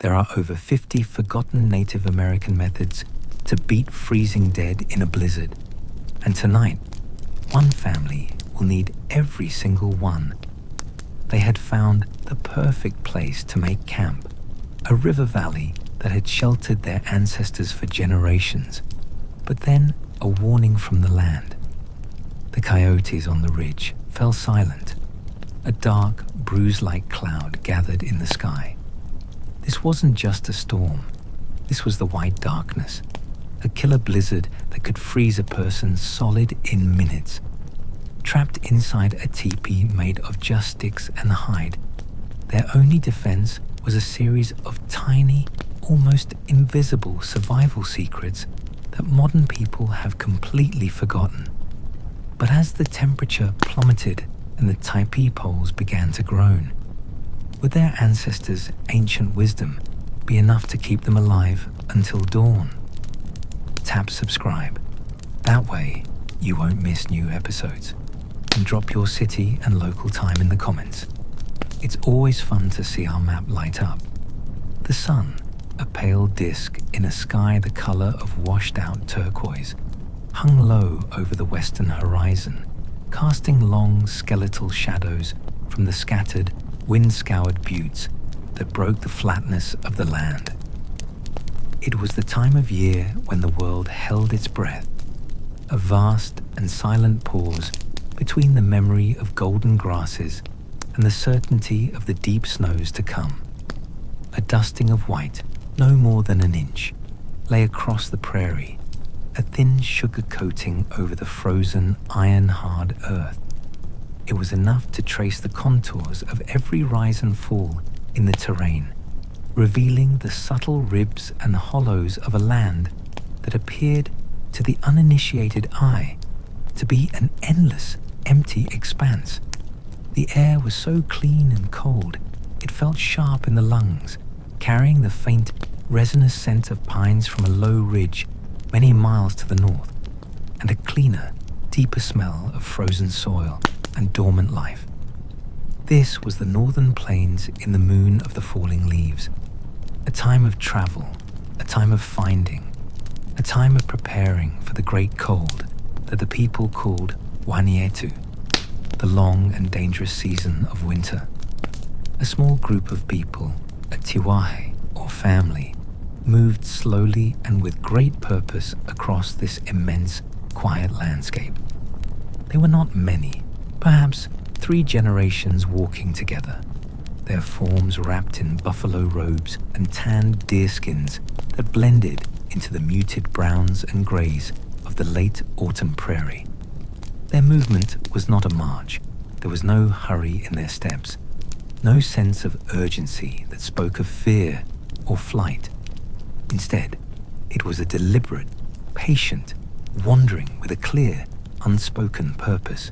There are over 50 forgotten Native American methods to beat freezing dead in a blizzard. And tonight, one family will need every single one. They had found the perfect place to make camp, a river valley that had sheltered their ancestors for generations. But then a warning from the land. The coyotes on the ridge fell silent. A dark, bruise-like cloud gathered in the sky. This wasn't just a storm. This was the white darkness, a killer blizzard that could freeze a person solid in minutes. Trapped inside a teepee made of just sticks and hide, their only defense was a series of tiny, almost invisible survival secrets that modern people have completely forgotten. But as the temperature plummeted and the teepee poles began to groan, would their ancestors' ancient wisdom be enough to keep them alive until dawn? Tap subscribe. That way, you won't miss new episodes. And drop your city and local time in the comments. It's always fun to see our map light up. The sun, a pale disk in a sky the color of washed-out turquoise, hung low over the western horizon, casting long skeletal shadows from the scattered, wind-scoured buttes that broke the flatness of the land. It was the time of year when the world held its breath, a vast and silent pause between the memory of golden grasses and the certainty of the deep snows to come. A dusting of white, no more than an inch, lay across the prairie, a thin sugar coating over the frozen, iron-hard earth. It was enough to trace the contours of every rise and fall in the terrain, revealing the subtle ribs and hollows of a land that appeared to the uninitiated eye to be an endless, empty expanse. The air was so clean and cold, it felt sharp in the lungs, carrying the faint, resinous scent of pines from a low ridge many miles to the north, and a cleaner, deeper smell of frozen soil and dormant life. This was the northern plains in the moon of the falling leaves, a time of travel, a time of finding, a time of preparing for the great cold that the people called Wanietu, the long and dangerous season of winter. A small group of people, a tiwahe or family, moved slowly and with great purpose across this immense, quiet landscape. They were not many, perhaps 3 generations walking together, their forms wrapped in buffalo robes and tanned deerskins that blended into the muted browns and grays of the late autumn prairie. Their movement was not a march. There was no hurry in their steps, no sense of urgency that spoke of fear or flight. Instead, it was a deliberate, patient, wandering with a clear, unspoken purpose.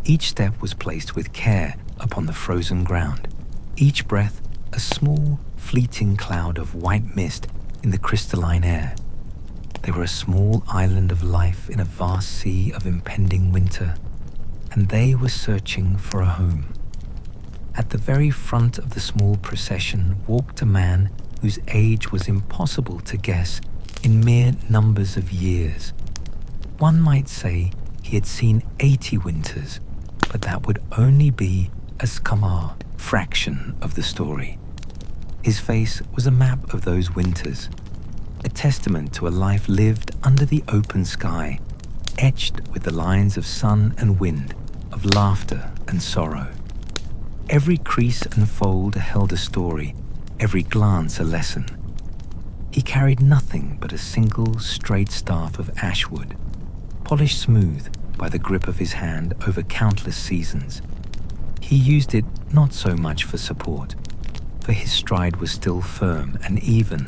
Each step was placed with care upon the frozen ground, each breath a small, fleeting cloud of white mist in the crystalline air. They were a small island of life in a vast sea of impending winter, and they were searching for a home. At the very front of the small procession walked a man whose age was impossible to guess in mere numbers of years. One might say he had seen 80 winters, but that would only be a scamar fraction of the story. His face was a map of those winters, a testament to a life lived under the open sky, etched with the lines of sun and wind, of laughter and sorrow. Every crease and fold held a story, every glance a lesson. He carried nothing but a single straight staff of ash wood, polished smooth by the grip of his hand over countless seasons. He used it not so much for support, for his stride was still firm and even,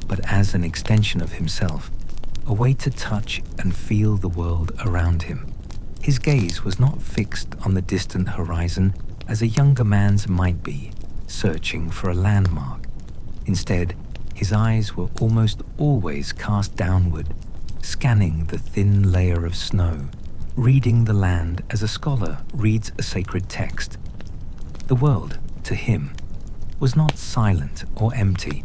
but as an extension of himself, a way to touch and feel the world around him. His gaze was not fixed on the distant horizon as a younger man's might be, searching for a landmark. Instead, his eyes were almost always cast downward, scanning the thin layer of snow, reading the land as a scholar reads a sacred text. The world, to him, was not silent or empty.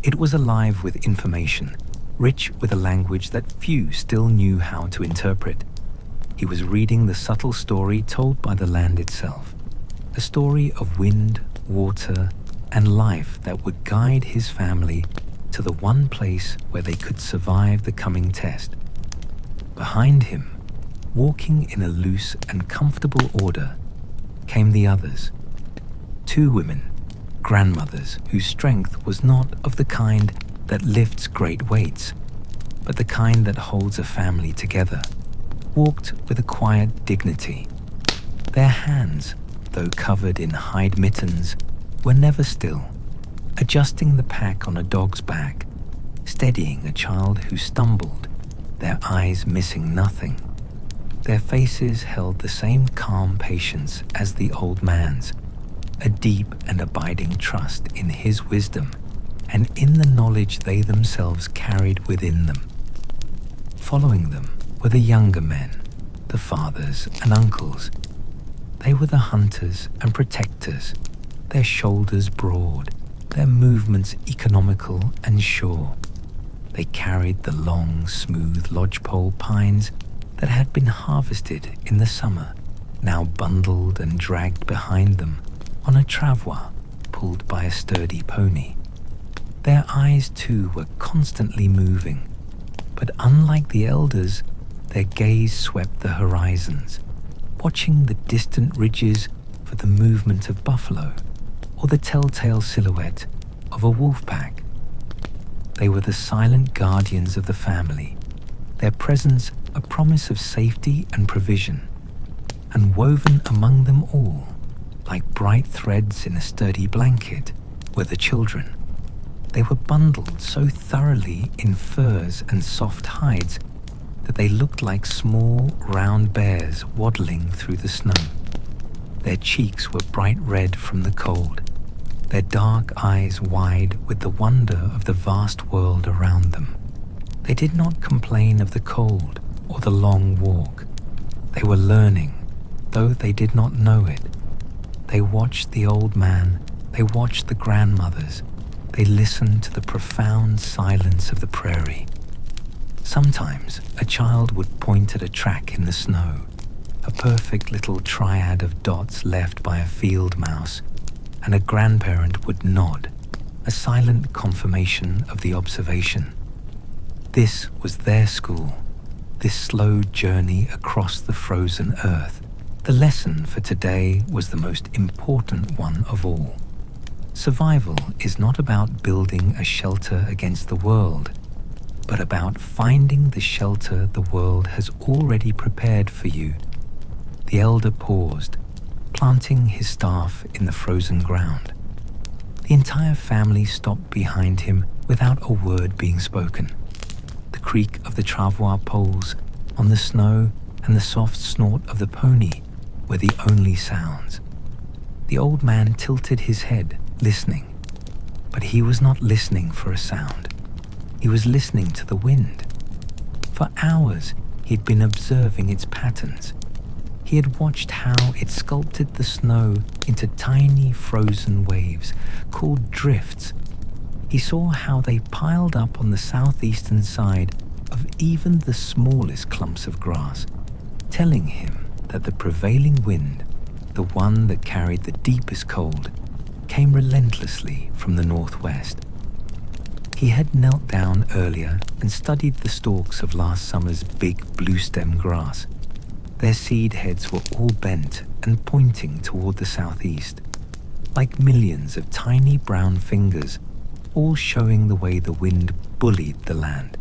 It was alive with information, rich with a language that few still knew how to interpret. He was reading the subtle story told by the land itself, a story of wind, water, and life that would guide his family to the one place where they could survive the coming test. Behind him, walking in a loose and comfortable order, came the others. 2 women, grandmothers whose strength was not of the kind that lifts great weights, but the kind that holds a family together, walked with a quiet dignity. Their hands, though covered in hide mittens, were never still, adjusting the pack on a dog's back, steadying a child who stumbled, their eyes missing nothing. Their faces held the same calm patience as the old man's, a deep and abiding trust in his wisdom and in the knowledge they themselves carried within them. Following them were the younger men, the fathers and uncles. They were the hunters and protectors, their shoulders broad, their movements economical and sure. They carried the long, smooth lodgepole pines that had been harvested in the summer, now bundled and dragged behind them on a travois pulled by a sturdy pony. Their eyes too were constantly moving, but unlike the elders, their gaze swept the horizons, watching the distant ridges for the movement of buffalo or the telltale silhouette of a wolf pack. They were the silent guardians of the family, their presence a promise of safety and provision, and woven among them all, like bright threads in a sturdy blanket, were the children. They were bundled so thoroughly in furs and soft hides that they looked like small, round bears waddling through the snow. Their cheeks were bright red from the cold, their dark eyes wide with the wonder of the vast world around them. They did not complain of the cold or the long walk. They were learning, though they did not know it. They watched the old man, they watched the grandmothers, they listened to the profound silence of the prairie. Sometimes a child would point at a track in the snow, a perfect little triad of dots left by a field mouse, and a grandparent would nod, a silent confirmation of the observation. This was their school, this slow journey across the frozen earth. The lesson for today was the most important one of all. Survival is not about building a shelter against the world, but about finding the shelter the world has already prepared for you. The elder paused, planting his staff in the frozen ground. The entire family stopped behind him without a word being spoken. The creak of the travois poles on the snow and the soft snort of the pony were the only sounds. The old man tilted his head, listening, but he was not listening for a sound. He was listening to the wind. For hours, he'd been observing its patterns. He had watched how it sculpted the snow into tiny frozen waves called drifts. He saw how they piled up on the southeastern side of even the smallest clumps of grass, telling him that the prevailing wind, the one that carried the deepest cold, came relentlessly from the northwest. He had knelt down earlier and studied the stalks of last summer's big blue-stem grass. Their seed heads were all bent and pointing toward the southeast, like millions of tiny brown fingers, all showing the way the wind bullied the land.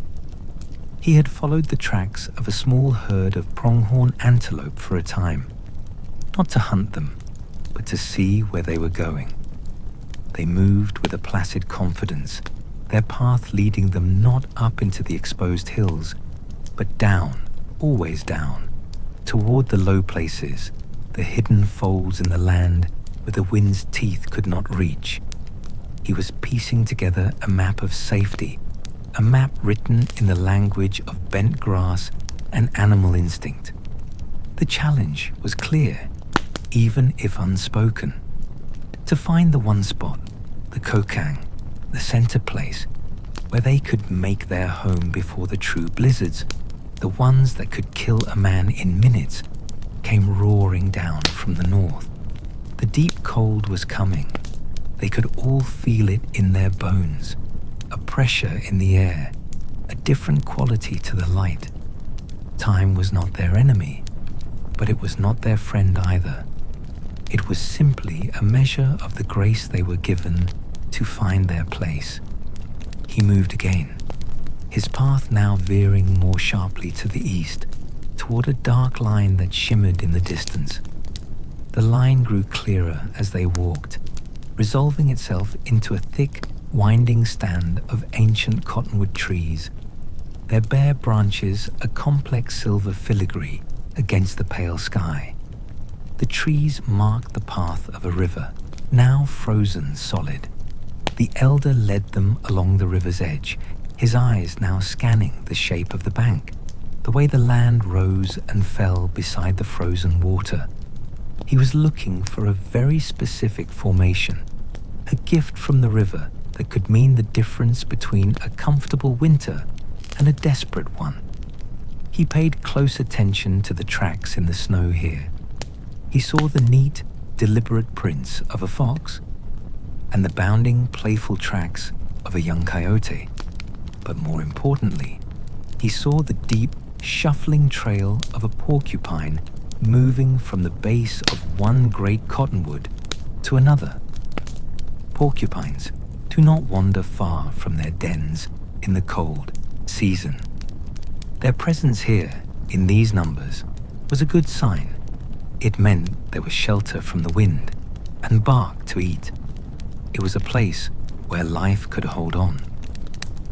He had followed the tracks of a small herd of pronghorn antelope for a time, not to hunt them, but to see where they were going. They moved with a placid confidence, their path leading them not up into the exposed hills, but down, always down, toward the low places, the hidden folds in the land where the wind's teeth could not reach. He was piecing together a map of safety, a map written in the language of bent grass and animal instinct. The challenge was clear, even if unspoken. To find the one spot the Kokang, the center place, where they could make their home before the true blizzards, the ones that could kill a man in minutes, came roaring down from the north. The deep cold was coming. They could all feel it in their bones, a pressure in the air, a different quality to the light. Time was not their enemy, but it was not their friend either. It was simply a measure of the grace they were given to find their place. He moved again, his path now veering more sharply to the east, toward a dark line that shimmered in the distance. The line grew clearer as they walked, resolving itself into a thick, winding stand of ancient cottonwood trees, their bare branches a complex silver filigree against the pale sky. The trees marked the path of a river, now frozen solid. The elder led them along the river's edge, his eyes now scanning the shape of the bank, the way the land rose and fell beside the frozen water. He was looking for a very specific formation, a gift from the river that could mean the difference between a comfortable winter and a desperate one. He paid close attention to the tracks in the snow here. He saw the neat, deliberate prints of a fox and the bounding, playful tracks of a young coyote. But more importantly, he saw the deep, shuffling trail of a porcupine moving from the base of one great cottonwood to another. Porcupines do not wander far from their dens in the cold season. Their presence here, in these numbers, was a good sign. It meant there was shelter from the wind and bark to eat. It was a place where life could hold on.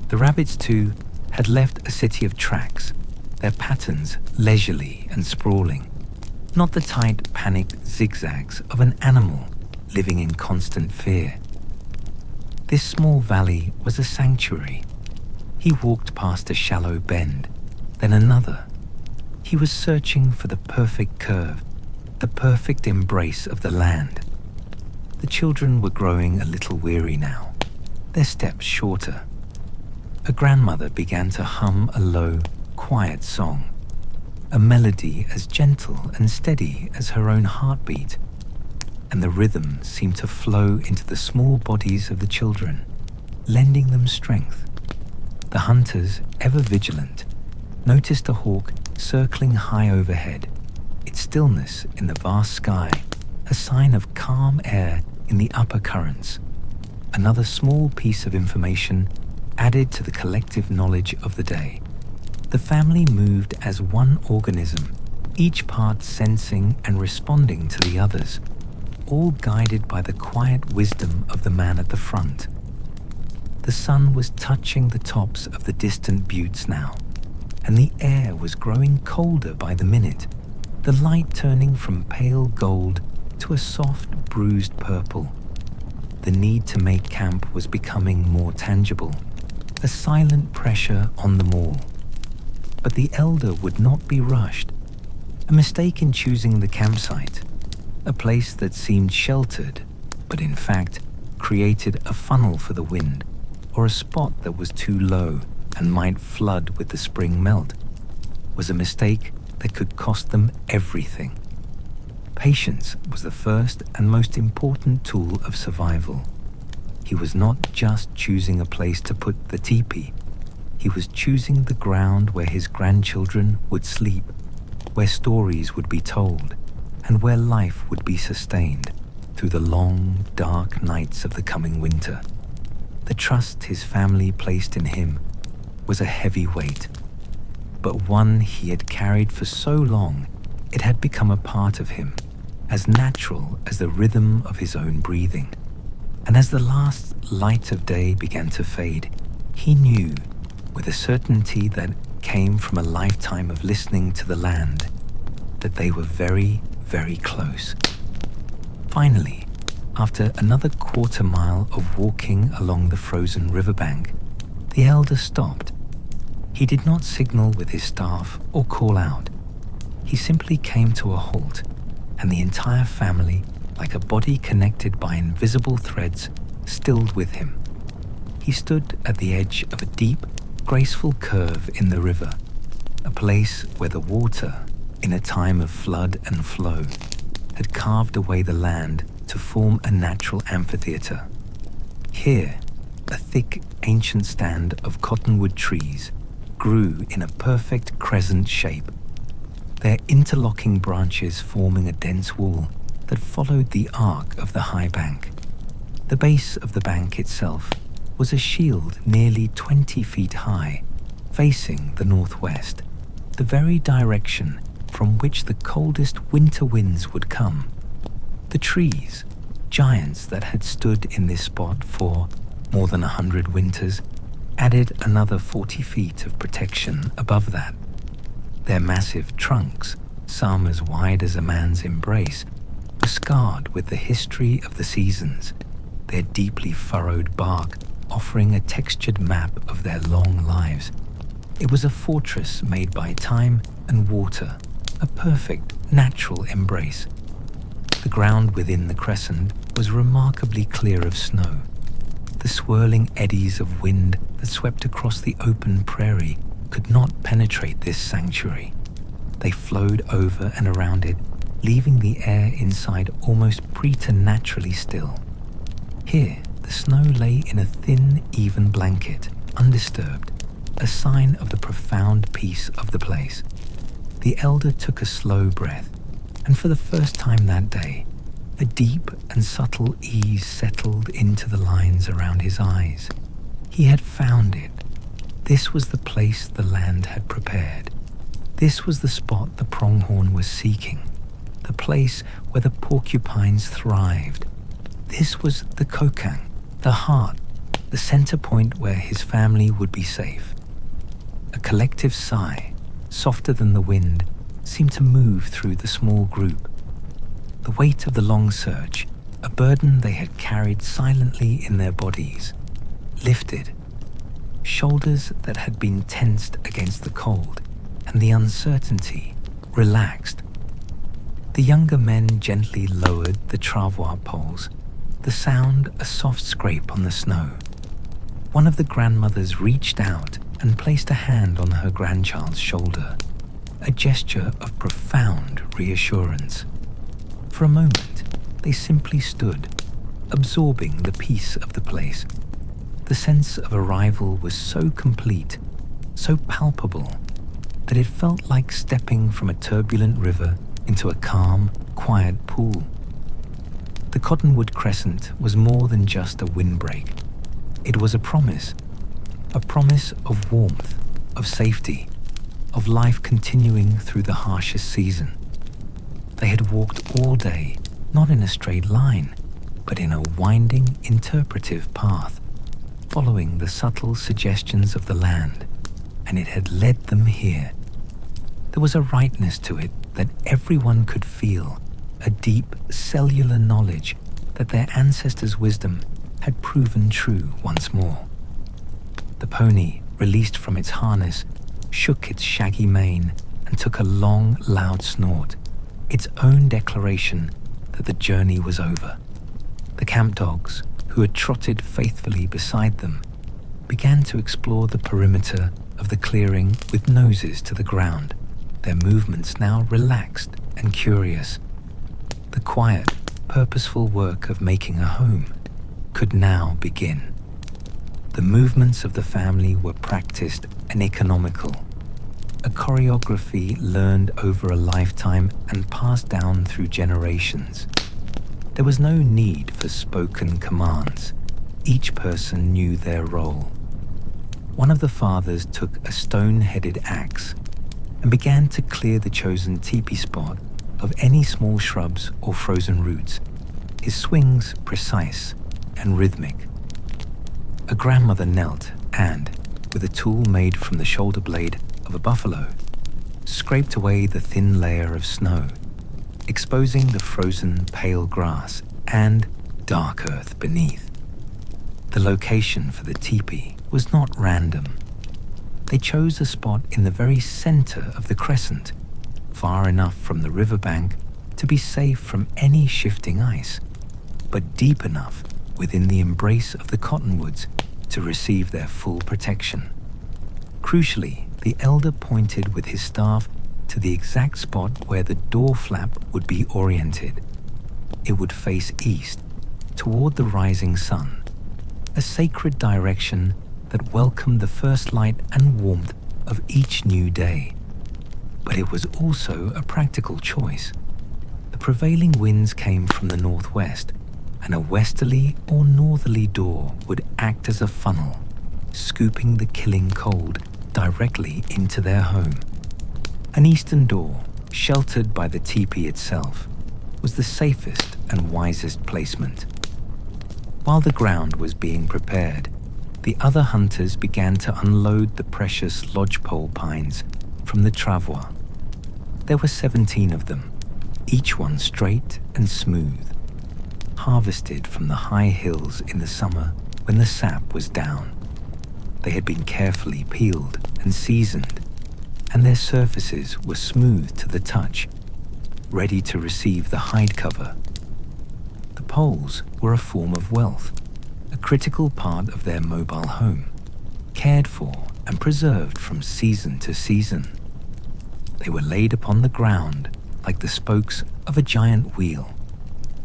The rabbits, too, had left a city of tracks, their patterns leisurely and sprawling, not the tight, panicked zigzags of an animal living in constant fear. This small valley was a sanctuary. He walked past a shallow bend, then another. He was searching for the perfect curve, the perfect embrace of the land. The children were growing a little weary now, their steps shorter. A grandmother began to hum a low, quiet song, a melody as gentle and steady as her own heartbeat, and the rhythm seemed to flow into the small bodies of the children, lending them strength. The hunters, ever vigilant, noticed a hawk circling high overhead, its stillness in the vast sky a sign of calm air in the upper currents. Another small piece of information added to the collective knowledge of the day. The family moved as one organism, each part sensing and responding to the others, all guided by the quiet wisdom of the man at the front. The sun was touching the tops of the distant buttes now, and the air was growing colder by the minute, the light turning from pale gold to a soft, bruised purple. The need to make camp was becoming more tangible, a silent pressure on them all. But the elder would not be rushed. A mistake in choosing the campsite, a place that seemed sheltered, but in fact created a funnel for the wind, or a spot that was too low and might flood with the spring melt, was a mistake that could cost them everything. Patience was the first and most important tool of survival. He was not just choosing a place to put the teepee. He was choosing the ground where his grandchildren would sleep, where stories would be told, and where life would be sustained through the long, dark nights of the coming winter. The trust his family placed in him was a heavy weight, but one he had carried for so long it had become a part of him, as natural as the rhythm of his own breathing. And as the last light of day began to fade, he knew, with a certainty that came from a lifetime of listening to the land, that they were very, very close. Finally, after another quarter mile of walking along the frozen riverbank, the elder stopped. He did not signal with his staff or call out. He simply came to a halt, and the entire family, like a body connected by invisible threads, stilled with him. He stood at the edge of a deep, graceful curve in the river, a place where the water, in a time of flood and flow, had carved away the land to form a natural amphitheatre. Here, a thick, ancient stand of cottonwood trees grew in a perfect crescent shape, their interlocking branches forming a dense wall that followed the arc of the high bank. The base of the bank itself was a shield nearly 20 feet high, facing the northwest, the very direction from which the coldest winter winds would come. The trees, giants that had stood in this spot for more than 100 winters, added another 40 feet of protection above that. Their massive trunks, some as wide as a man's embrace, were scarred with the history of the seasons, their deeply furrowed bark offering a textured map of their long lives. It was a fortress made by time and water, a perfect, natural embrace. The ground within the crescent was remarkably clear of snow. The swirling eddies of wind that swept across the open prairie could not penetrate this sanctuary. They flowed over and around it, leaving the air inside almost preternaturally still. Here, the snow lay in a thin, even blanket, undisturbed, a sign of the profound peace of the place. The elder took a slow breath, and for the first time that day, a deep and subtle ease settled into the lines around his eyes. He had found it. This was the place the land had prepared. This was the spot the pronghorn was seeking, the place where the porcupines thrived. This was the kokang, the heart, the center point where his family would be safe. A collective sigh, softer than the wind, seemed to move through the small group. The weight of the long search, a burden they had carried silently in their bodies, lifted. Shoulders that had been tensed against the cold and the uncertainty relaxed. The younger men gently lowered the travois poles, the sound a soft scrape on the snow. One of the grandmothers reached out and placed a hand on her grandchild's shoulder, a gesture of profound reassurance. For a moment, they simply stood, absorbing the peace of the place. The sense of arrival was so complete, so palpable, that it felt like stepping from a turbulent river into a calm, quiet pool. The Cottonwood Crescent was more than just a windbreak. It was a promise of warmth, of safety, of life continuing through the harshest season. They had walked all day, not in a straight line, but in a winding, interpretive path, following the subtle suggestions of the land, and it had led them here. There was a rightness to it that everyone could feel, a deep cellular knowledge that their ancestors' wisdom had proven true once more. The pony, released from its harness, shook its shaggy mane and took a long, loud snort, its own declaration that the journey was over. The camp dogs, who had trotted faithfully beside them, began to explore the perimeter of the clearing with noses to the ground, their movements now relaxed and curious. The quiet, purposeful work of making a home could now begin. The movements of the family were practiced and economical, a choreography learned over a lifetime and passed down through generations. There was no need for spoken commands. Each person knew their role. One of the fathers took a stone-headed axe and began to clear the chosen teepee spot of any small shrubs or frozen roots, his swings precise and rhythmic. A grandmother knelt and, with a tool made from the shoulder blade of a buffalo, scraped away the thin layer of snow, exposing the frozen pale grass and dark earth beneath. The location for the teepee was not random. They chose a spot in the very center of the crescent, far enough from the riverbank to be safe from any shifting ice, but deep enough within the embrace of the cottonwoods to receive their full protection. Crucially, the elder pointed with his staff to the exact spot where the door flap would be oriented. It would face east, toward the rising sun, a sacred direction that welcomed the first light and warmth of each new day. But it was also a practical choice. The prevailing winds came from the northwest, and a westerly or northerly door would act as a funnel, scooping the killing cold directly into their home. An eastern door, sheltered by the teepee itself, was the safest and wisest placement. While the ground was being prepared, the other hunters began to unload the precious lodgepole pines from the travois. There were 17 of them, each one straight and smooth, harvested from the high hills in the summer when the sap was down. They had been carefully peeled and seasoned, and their surfaces were smooth to the touch, ready to receive the hide cover. The poles were a form of wealth, a critical part of their mobile home, cared for and preserved from season to season. They were laid upon the ground like the spokes of a giant wheel,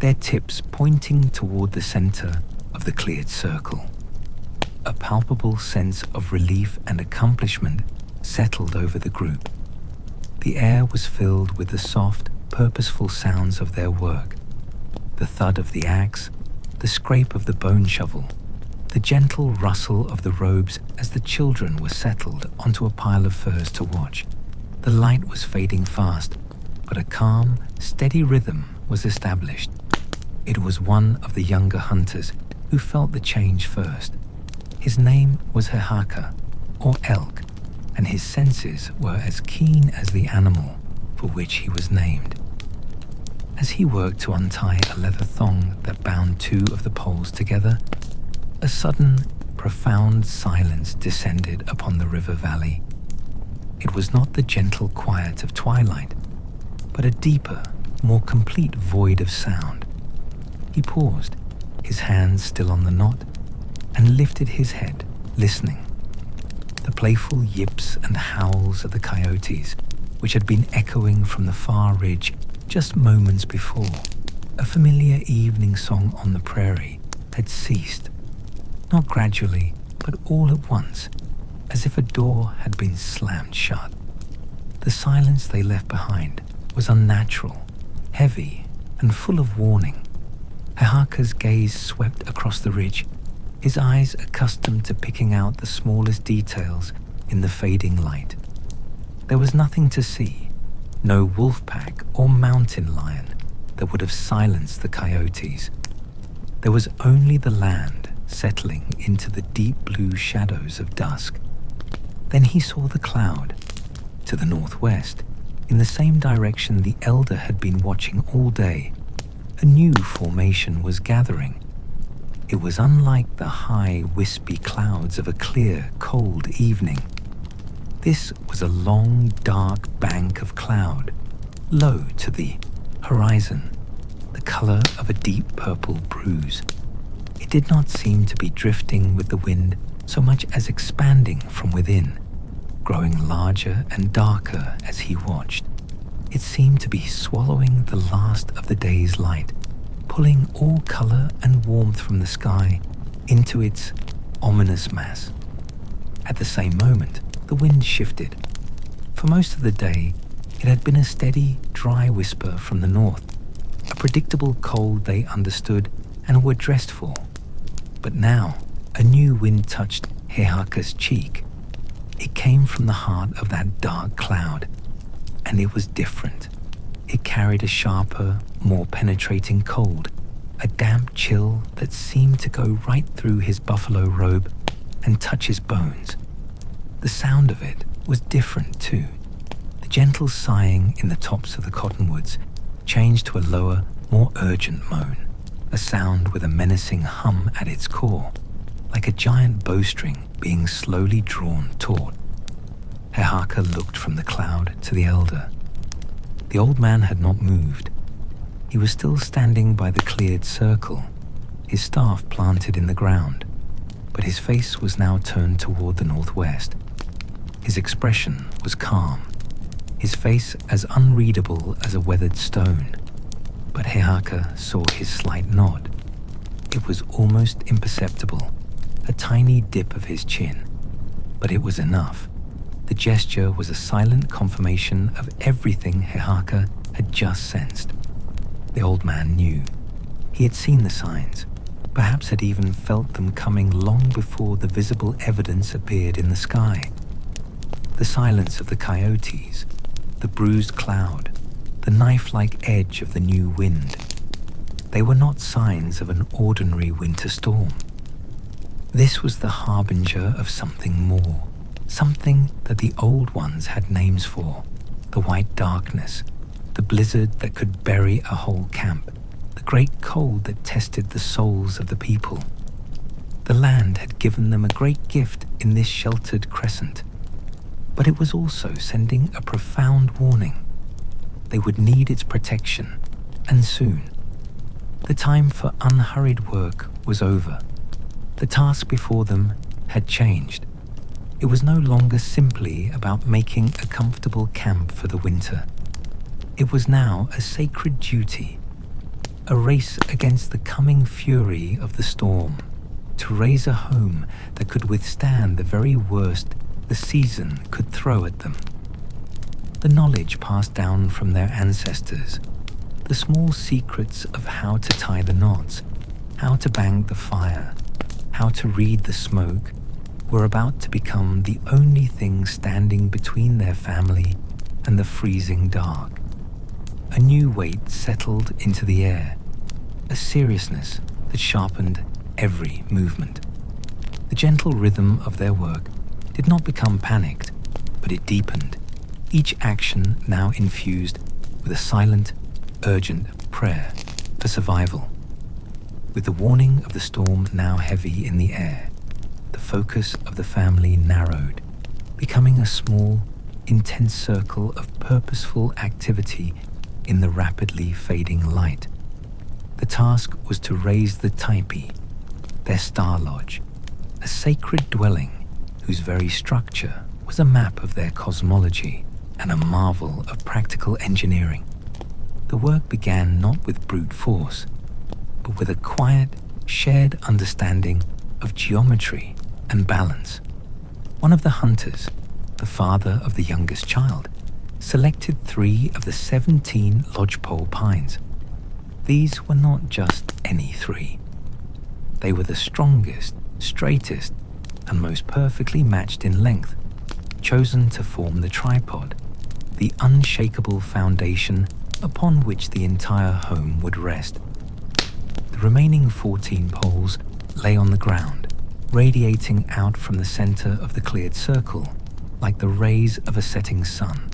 their tips pointing toward the center of the cleared circle. A palpable sense of relief and accomplishment settled over the group. The air was filled with the soft, purposeful sounds of their work, the thud of the axe, the scrape of the bone shovel, the gentle rustle of the robes as the children were settled onto a pile of furs to watch. The light was fading fast, but a calm, steady rhythm was established. It was one of the younger hunters who felt the change first. His name was Hehaka, or elk, and his senses were as keen as the animal for which he was named. As he worked to untie a leather thong that bound two of the poles together, a sudden, profound silence descended upon the river valley. It was not the gentle quiet of twilight, but a deeper, more complete void of sound. He paused, his hands still on the knot, and lifted his head, listening. The playful yips and howls of the coyotes, which had been echoing from the far ridge just moments before, a familiar evening song on the prairie, had ceased, not gradually, but all at once, as if a door had been slammed shut. The silence they left behind was unnatural, heavy, and full of warning. Hehaka's gaze swept across the ridge, his eyes accustomed to picking out the smallest details in the fading light. There was nothing to see, no wolf pack or mountain lion that would have silenced the coyotes. There was only the land settling into the deep blue shadows of dusk. Then he saw the cloud, to the northwest, in the same direction the elder had been watching all day. A new formation was gathering. It was unlike the high, wispy clouds of a clear, cold evening. This was a long, dark bank of cloud, low to the horizon, the color of a deep purple bruise. It did not seem to be drifting with the wind so much as expanding from within, growing larger and darker as he watched. It seemed to be swallowing the last of the day's light, pulling all color and warmth from the sky into its ominous mass. At the same moment, the wind shifted. For most of the day, it had been a steady, dry whisper from the north, a predictable cold they understood and were dressed for. But now, a new wind touched Hehaka's cheek. It came from the heart of that dark cloud, and it was different. It carried a sharper, more penetrating cold, a damp chill that seemed to go right through his buffalo robe and touch his bones. The sound of it was different too. The gentle sighing in the tops of the cottonwoods changed to a lower, more urgent moan, a sound with a menacing hum at its core, like a giant bowstring being slowly drawn taut. Hehaka looked from the cloud to the elder. The old man had not moved. He was still standing by the cleared circle, his staff planted in the ground, but his face was now turned toward the northwest. His expression was calm, his face as unreadable as a weathered stone. But Hehaka saw his slight nod. It was almost imperceptible, a tiny dip of his chin. But it was enough. The gesture was a silent confirmation of everything Hehaka had just sensed. The old man knew. He had seen the signs, perhaps had even felt them coming long before the visible evidence appeared in the sky. The silence of the coyotes, the bruised cloud, the knife-like edge of the new wind. They were not signs of an ordinary winter storm. This was the harbinger of something more, something that the old ones had names for: the white darkness, the blizzard that could bury a whole camp, the great cold that tested the souls of the people. The land had given them a great gift in this sheltered crescent, but it was also sending a profound warning. They would need its protection, and soon. The time for unhurried work was over. The task before them had changed. It was no longer simply about making a comfortable camp for the winter. It was now a sacred duty, a race against the coming fury of the storm, to raise a home that could withstand the very worst the season could throw at them. The knowledge passed down from their ancestors, the small secrets of how to tie the knots, how to bank the fire, how to read the smoke, were about to become the only thing standing between their family and the freezing dark. A new weight settled into the air, a seriousness that sharpened every movement. The gentle rhythm of their work did not become panicked, but it deepened, each action now infused with a silent, urgent prayer for survival. With the warning of the storm now heavy in the air, the focus of the family narrowed, becoming a small, intense circle of purposeful activity in the rapidly fading light. The task was to raise the taipi, their star lodge, a sacred dwelling whose very structure was a map of their cosmology and a marvel of practical engineering. The work began not with brute force, but with a quiet, shared understanding of geometry and balance. One of the hunters, the father of the youngest child, selected 3 of the 17 lodgepole pines. These were not just any 3. They were the strongest, straightest, and most perfectly matched in length, chosen to form the tripod, the unshakable foundation upon which the entire home would rest. The remaining 14 poles lay on the ground, radiating out from the center of the cleared circle like the rays of a setting sun.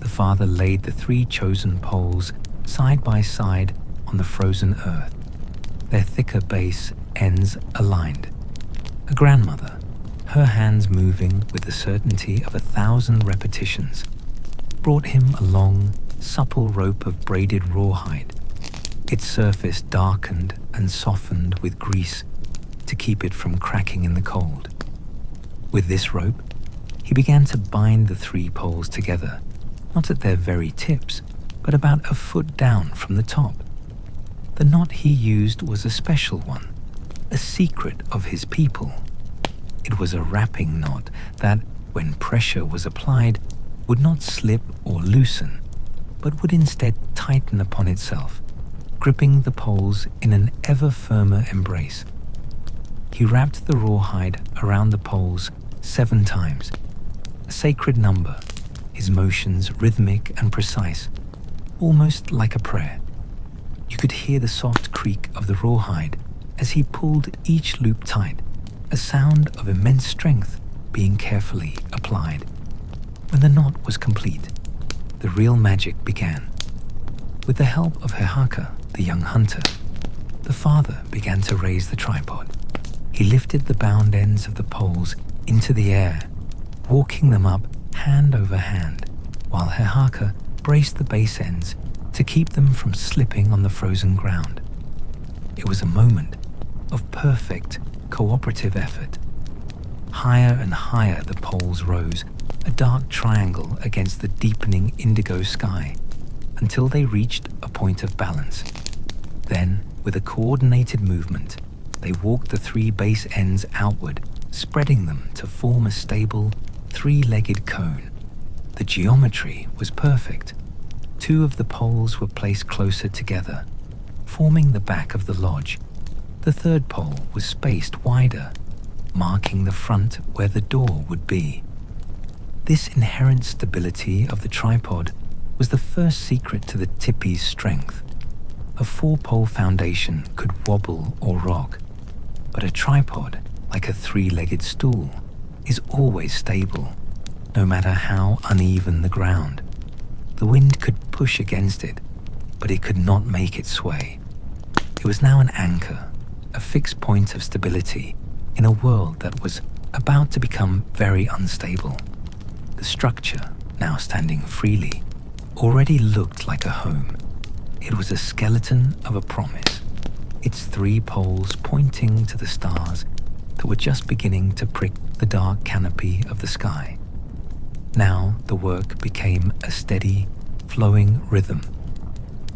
The father laid the 3 chosen poles side by side on the frozen earth, their thicker base ends aligned. A grandmother, her hands moving with the certainty of 1,000 repetitions, brought him a long, supple rope of braided rawhide, its surface darkened and softened with grease to keep it from cracking in the cold. With this rope, he began to bind the 3 poles together, not at their very tips, but about a foot down from the top. The knot he used was a special one, a secret of his people. It was a wrapping knot that, when pressure was applied, would not slip or loosen, but would instead tighten upon itself, gripping the poles in an ever firmer embrace. He wrapped the rawhide around the poles 7 times, a sacred number, his motions rhythmic and precise, almost like a prayer. You could hear the soft creak of the rawhide as he pulled each loop tight, a sound of immense strength being carefully applied. When the knot was complete, the real magic began. With the help of Hehaka, the young hunter, the father began to raise the tripod. He lifted the bound ends of the poles into the air, walking them up hand over hand, while Hehaka braced the base ends to keep them from slipping on the frozen ground. It was a moment of perfect cooperative effort. Higher and higher the poles rose, a dark triangle against the deepening indigo sky, until they reached a point of balance. Then, with a coordinated movement, they walked the three base ends outward, spreading them to form a stable, three-legged cone. The geometry was perfect. Two of the poles were placed closer together, forming the back of the lodge. The third pole was spaced wider, marking the front where the door would be. This inherent stability of the tripod was the first secret to the tipi's strength. A four-pole foundation could wobble or rock, but a tripod, like a three-legged stool, is always stable, no matter how uneven the ground. The wind could push against it, but it could not make it sway. It was now an anchor, a fixed point of stability in a world that was about to become very unstable. The structure, now standing freely, already looked like a home. It was a skeleton of a promise, its three poles pointing to the stars that were just beginning to prick the dark canopy of the sky. Now the work became a steady, flowing rhythm.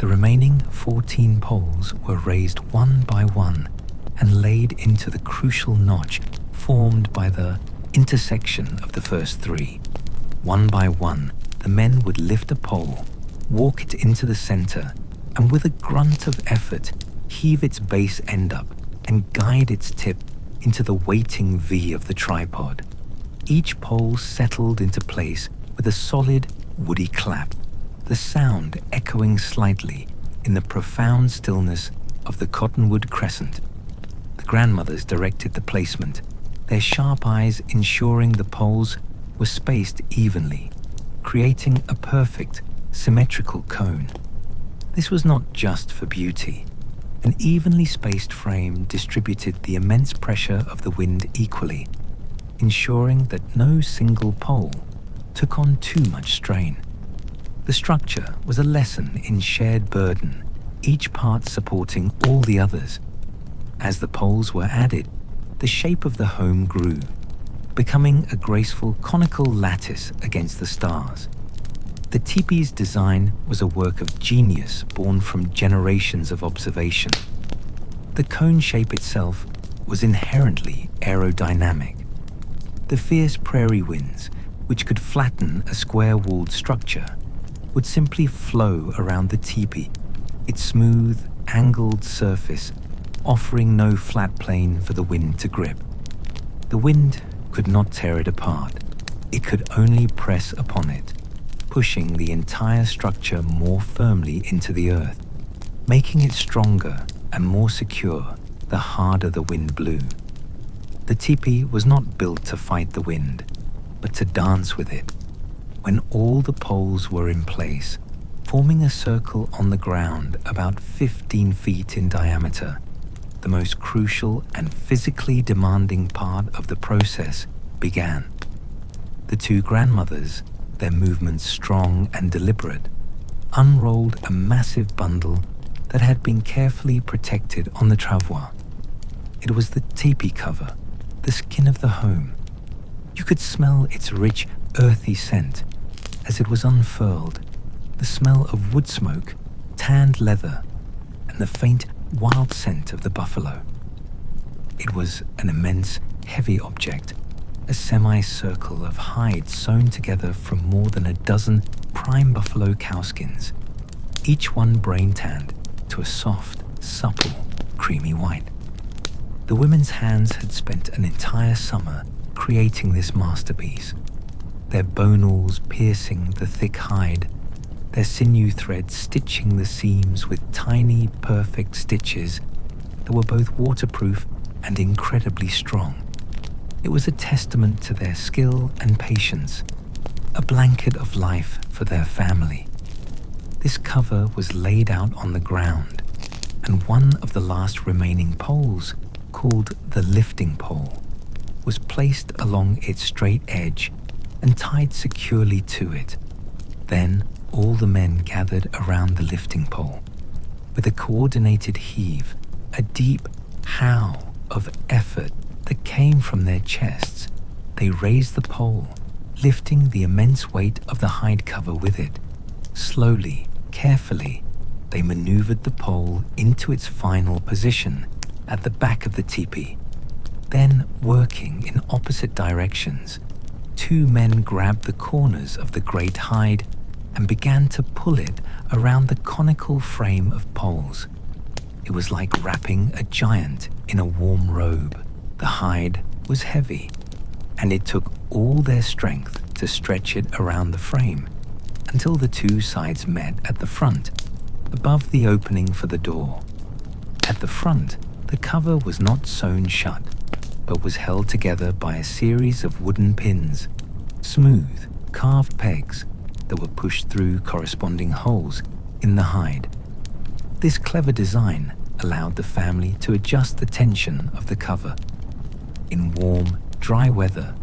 The remaining 14 poles were raised one by one and laid into the crucial notch formed by the intersection of the first three. One by one, the men would lift a pole, walk it into the center, and with a grunt of effort, heave its base end up and guide its tip into the waiting V of the tripod. Each pole settled into place with a solid, woody clap, the sound echoing slightly in the profound stillness of the cottonwood crescent. The grandmothers directed the placement, their sharp eyes ensuring the poles were spaced evenly, creating a perfect, symmetrical cone. This was not just for beauty. An evenly spaced frame distributed the immense pressure of the wind equally, ensuring that no single pole took on too much strain. The structure was a lesson in shared burden, each part supporting all the others. As the poles were added, the shape of the home grew, becoming a graceful conical lattice against the stars. The teepee's design was a work of genius born from generations of observation. The cone shape itself was inherently aerodynamic. The fierce prairie winds, which could flatten a square-walled structure, would simply flow around the teepee, its smooth, angled surface offering no flat plane for the wind to grip. The wind could not tear it apart. It could only press upon it, pushing the entire structure more firmly into the earth, making it stronger and more secure the harder the wind blew. The teepee was not built to fight the wind, but to dance with it. When all the poles were in place, forming a circle on the ground about 15 feet in diameter, the most crucial and physically demanding part of the process began. The two grandmothers, their movements strong and deliberate, unrolled a massive bundle that had been carefully protected on the travois. It was the teepee cover, the skin of the home. You could smell its rich, earthy scent as it was unfurled, the smell of wood smoke, tanned leather, and the faint, wild scent of the buffalo. It was an immense, heavy object, a semicircle of hide sewn together from more than a dozen prime buffalo cowskins, each one brain-tanned to a soft, supple, creamy white. The women's hands had spent an entire summer creating this masterpiece, their bonals piercing the thick hide, their sinew threads stitching the seams with tiny, perfect stitches that were both waterproof and incredibly strong. It was a testament to their skill and patience, a blanket of life for their family. This cover was laid out on the ground, and one of the last remaining poles, called the lifting pole, was placed along its straight edge and tied securely to it. Then all the men gathered around the lifting pole. With a coordinated heave, a deep howl of effort that came from their chests, they raised the pole, lifting the immense weight of the hide cover with it. Slowly, carefully, they maneuvered the pole into its final position at the back of the teepee. Then, working in opposite directions, two men grabbed the corners of the great hide and began to pull it around the conical frame of poles. It was like wrapping a giant in a warm robe. The hide was heavy, and it took all their strength to stretch it around the frame until the two sides met at the front, above the opening for the door. At the front, the cover was not sewn shut, but was held together by a series of wooden pins, smooth, carved pegs that were pushed through corresponding holes in the hide. This clever design allowed the family to adjust the tension of the cover. In warm, dry weather,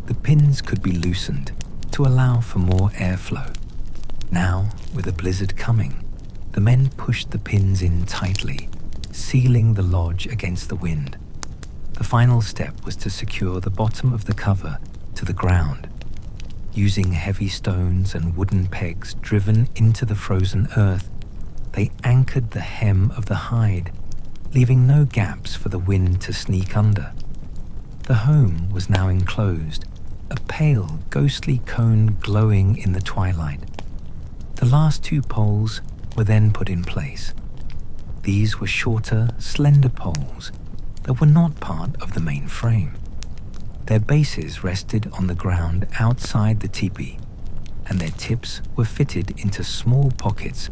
the pins could be loosened to allow for more airflow. Now, with a blizzard coming, the men pushed the pins in tightly, sealing the lodge against the wind. The final step was to secure the bottom of the cover to the ground. Using heavy stones and wooden pegs driven into the frozen earth, they anchored the hem of the hide, leaving no gaps for the wind to sneak under. The home was now enclosed, a pale, ghostly cone glowing in the twilight. The last two poles were then put in place. These were shorter, slender poles that were not part of the main frame. Their bases rested on the ground outside the teepee, and their tips were fitted into small pockets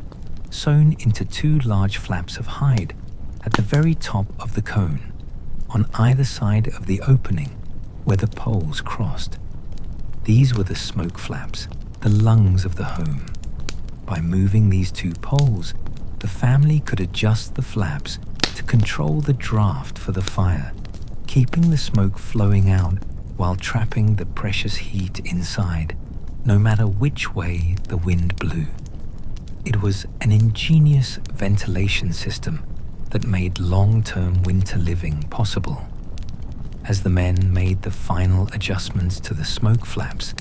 sewn into two large flaps of hide at the very top of the cone, on either side of the opening where the poles crossed. These were the smoke flaps, the lungs of the home. By moving these two poles, the family could adjust the flaps to control the draft for the fire, keeping the smoke flowing out while trapping the precious heat inside, no matter which way the wind blew. It was an ingenious ventilation system that made long-term winter living possible. As the men made the final adjustments to the smoke flaps,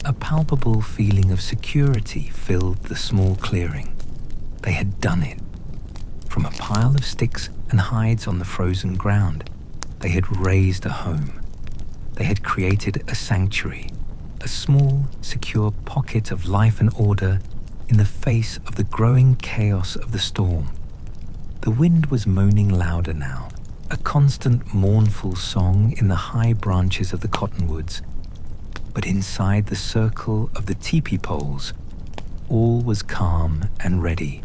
a palpable feeling of security filled the small clearing. They had done it. From a pile of sticks and hides on the frozen ground, they had raised a home. They had created a sanctuary, a small, secure pocket of life and order in the face of the growing chaos of the storm. The wind was moaning louder now, a constant mournful song in the high branches of the cottonwoods. But inside the circle of the teepee poles, all was calm and ready.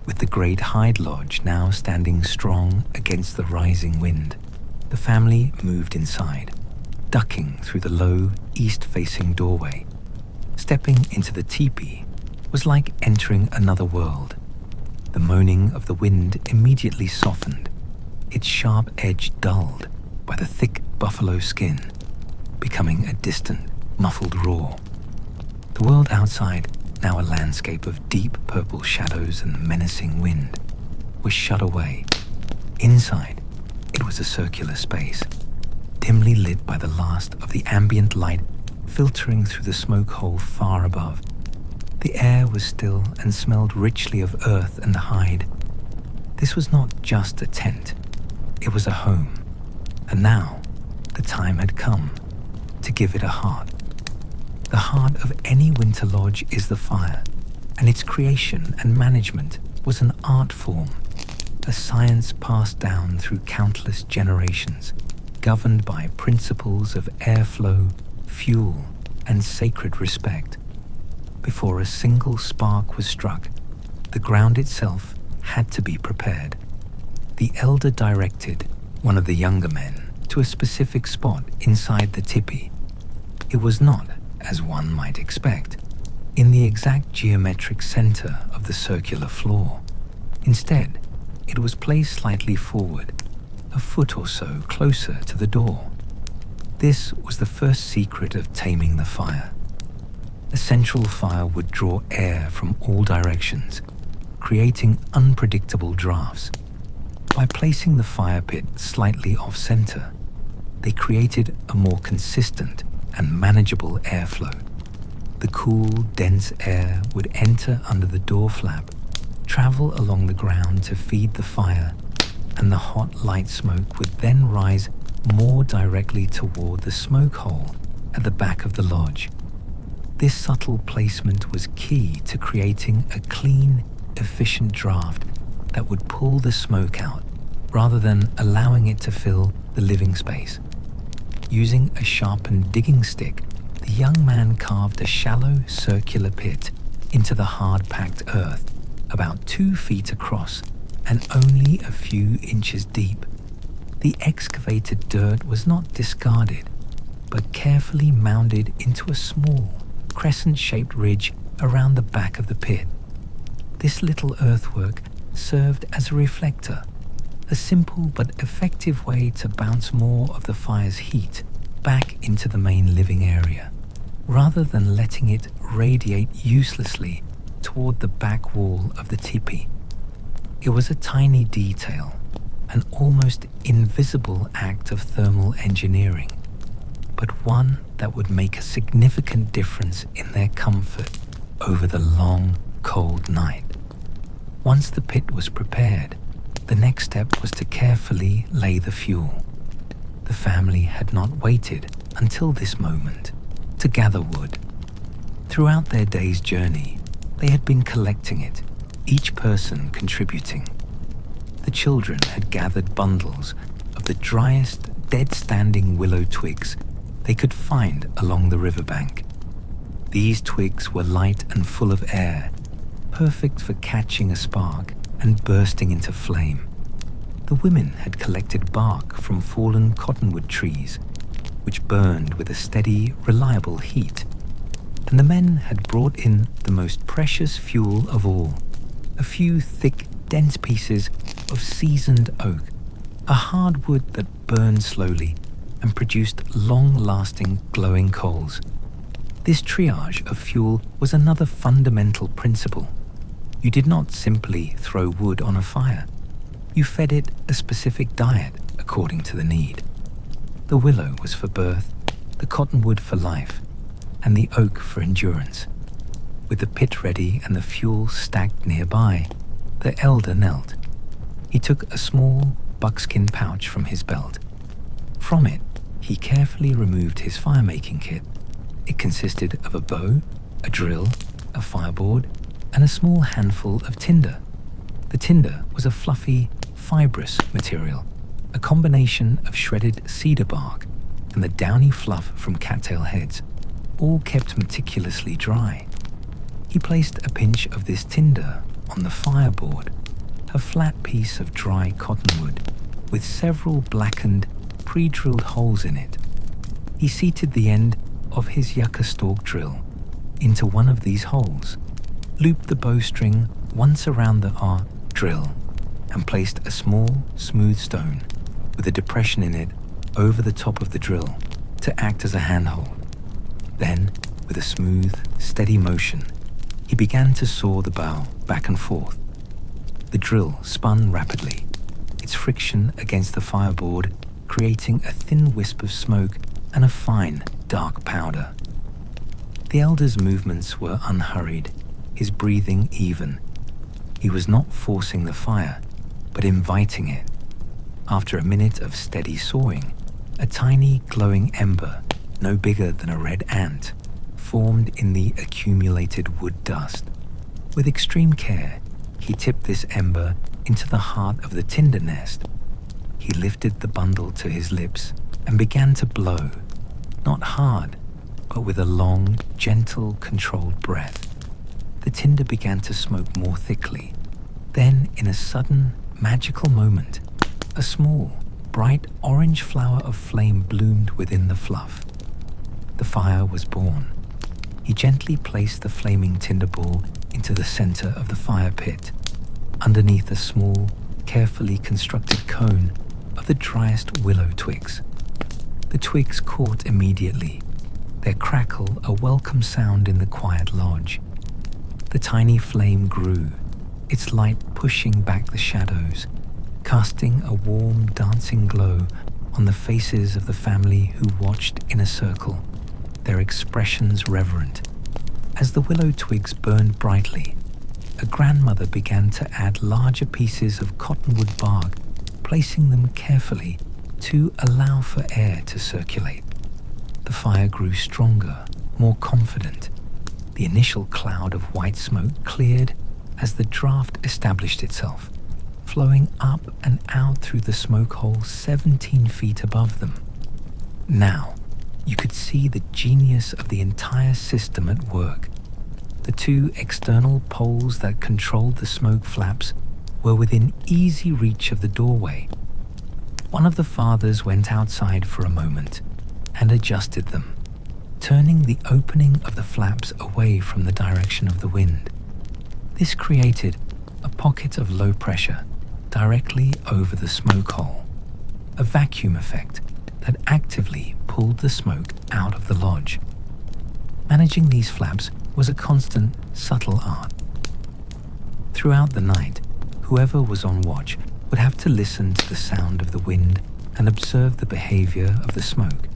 With the great hide lodge now standing strong against the rising wind, the family moved inside, ducking through the low, east-facing doorway. Stepping into the teepee was like entering another world. The moaning of the wind immediately softened, its sharp edge dulled by the thick buffalo skin, becoming a distant, muffled roar. The world outside, now a landscape of deep purple shadows and menacing wind, was shut away. Inside, it was a circular space, dimly lit by the last of the ambient light filtering through the smoke hole far above. The air was still and smelled richly of earth and hide. This was not just a tent, it was a home. And now, the time had come to give it a heart. The heart of any winter lodge is the fire, and its creation and management was an art form, a science passed down through countless generations, governed by principles of airflow, fuel, and sacred respect. Before a single spark was struck, the ground itself had to be prepared. The elder directed one of the younger men to a specific spot inside the teepee. It was not, as one might expect, in the exact geometric center of the circular floor. Instead, it was placed slightly forward, a foot or so closer to the door. This was the first secret of taming the fire. A central fire would draw air from all directions, creating unpredictable drafts. By placing the fire pit slightly off-center, they created a more consistent and manageable airflow. The cool, dense air would enter under the door flap, travel along the ground to feed the fire, and the hot light smoke would then rise more directly toward the smoke hole at the back of the lodge. This subtle placement was key to creating a clean, efficient draft that would pull the smoke out rather than allowing it to fill the living space. Using a sharpened digging stick, the young man carved a shallow circular pit into the hard-packed earth, about 2 feet across and only a few inches deep. The excavated dirt was not discarded, but carefully mounded into a small, crescent-shaped ridge around the back of the pit. This little earthwork served as a reflector, a simple but effective way to bounce more of the fire's heat back into the main living area, rather than letting it radiate uselessly toward the back wall of the teepee. It was a tiny detail, an almost invisible act of thermal engineering, but one that would make a significant difference in their comfort over the long, cold night. Once the pit was prepared, the next step was to carefully lay the fuel. The family had not waited until this moment to gather wood. Throughout their day's journey, they had been collecting it, each person contributing. The children had gathered bundles of the driest, dead-standing willow twigs they could find along the riverbank. These twigs were light and full of air, perfect for catching a spark and bursting into flame. The women had collected bark from fallen cottonwood trees, which burned with a steady, reliable heat. And the men had brought in the most precious fuel of all, a few thick, dense pieces of seasoned oak, a hardwood that burned slowly and produced long-lasting, glowing coals. This triage of fuel was another fundamental principle. You did not simply throw wood on a fire. You fed it a specific diet according to the need. The willow was for birth, the cottonwood for life, and the oak for endurance. With the pit ready and the fuel stacked nearby, the elder knelt. He took a small buckskin pouch from his belt. From it, he carefully removed his fire-making kit. It consisted of a bow, a drill, a fireboard, and a small handful of tinder. The tinder was a fluffy, fibrous material, a combination of shredded cedar bark and the downy fluff from cattail heads, all kept meticulously dry. He placed a pinch of this tinder on the fireboard, a flat piece of dry cottonwood with several blackened, pre-drilled holes in it. He seated the end of his yucca stalk drill into one of these holes, looped the bowstring once around the drill, and placed a small, smooth stone with a depression in it over the top of the drill to act as a handhold. Then, with a smooth, steady motion, he began to saw the bow back and forth. The drill spun rapidly, its friction against the fireboard creating a thin wisp of smoke and a fine, dark powder. The elder's movements were unhurried, his breathing even. He was not forcing the fire, but inviting it. After a minute of steady sawing, a tiny glowing ember, no bigger than a red ant, formed in the accumulated wood dust. With extreme care, he tipped this ember into the heart of the tinder nest. He lifted the bundle to his lips and began to blow, not hard, but with a long, gentle, controlled breath. The tinder began to smoke more thickly. Then, in a sudden, magical moment, a small, bright orange flower of flame bloomed within the fluff. The fire was born. He gently placed the flaming tinder ball into the center of the fire pit, underneath a small, carefully constructed cone of the driest willow twigs. The twigs caught immediately, their crackle a welcome sound in the quiet lodge. The tiny flame grew, its light pushing back the shadows, casting a warm, dancing glow on the faces of the family who watched in a circle, their expressions reverent. As the willow twigs burned brightly, a grandmother began to add larger pieces of cottonwood bark, placing them carefully to allow for air to circulate. The fire grew stronger, more confident. The initial cloud of white smoke cleared as the draft established itself, flowing up and out through the smoke hole 17 feet above them. Now, you could see the genius of the entire system at work. The two external poles that controlled the smoke flaps were within easy reach of the doorway. One of the fathers went outside for a moment and adjusted them, turning the opening of the flaps away from the direction of the wind. This created a pocket of low pressure directly over the smoke hole, a vacuum effect that actively pulled the smoke out of the lodge. Managing these flaps was a constant, subtle art. Throughout the night, whoever was on watch would have to listen to the sound of the wind and observe the behavior of the smoke,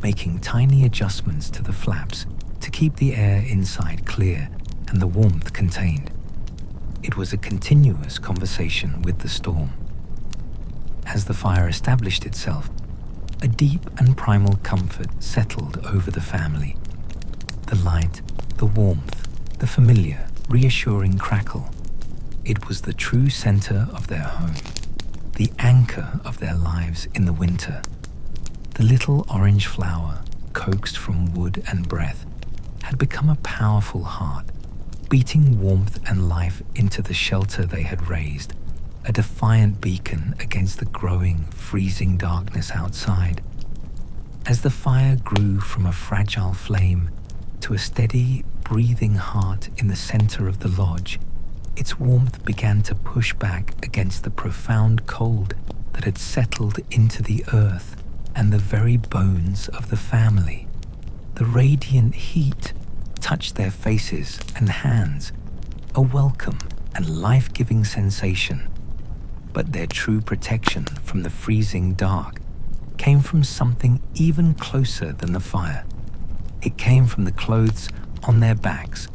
making tiny adjustments to the flaps to keep the air inside clear and the warmth contained. It was a continuous conversation with the storm. As the fire established itself, a deep and primal comfort settled over the family. The light, the warmth, the familiar, reassuring crackle. It was the true center of their home, the anchor of their lives in the winter. The little orange flower, coaxed from wood and breath, had become a powerful heart, beating warmth and life into the shelter they had raised, a defiant beacon against the growing, freezing darkness outside. As the fire grew from a fragile flame to a steady, breathing heart in the center of the lodge, its warmth began to push back against the profound cold that had settled into the earth and the very bones of the family. The radiant heat touched their faces and hands, a welcome and life-giving sensation. But their true protection from the freezing dark came from something even closer than the fire. It came from the clothes on their backs,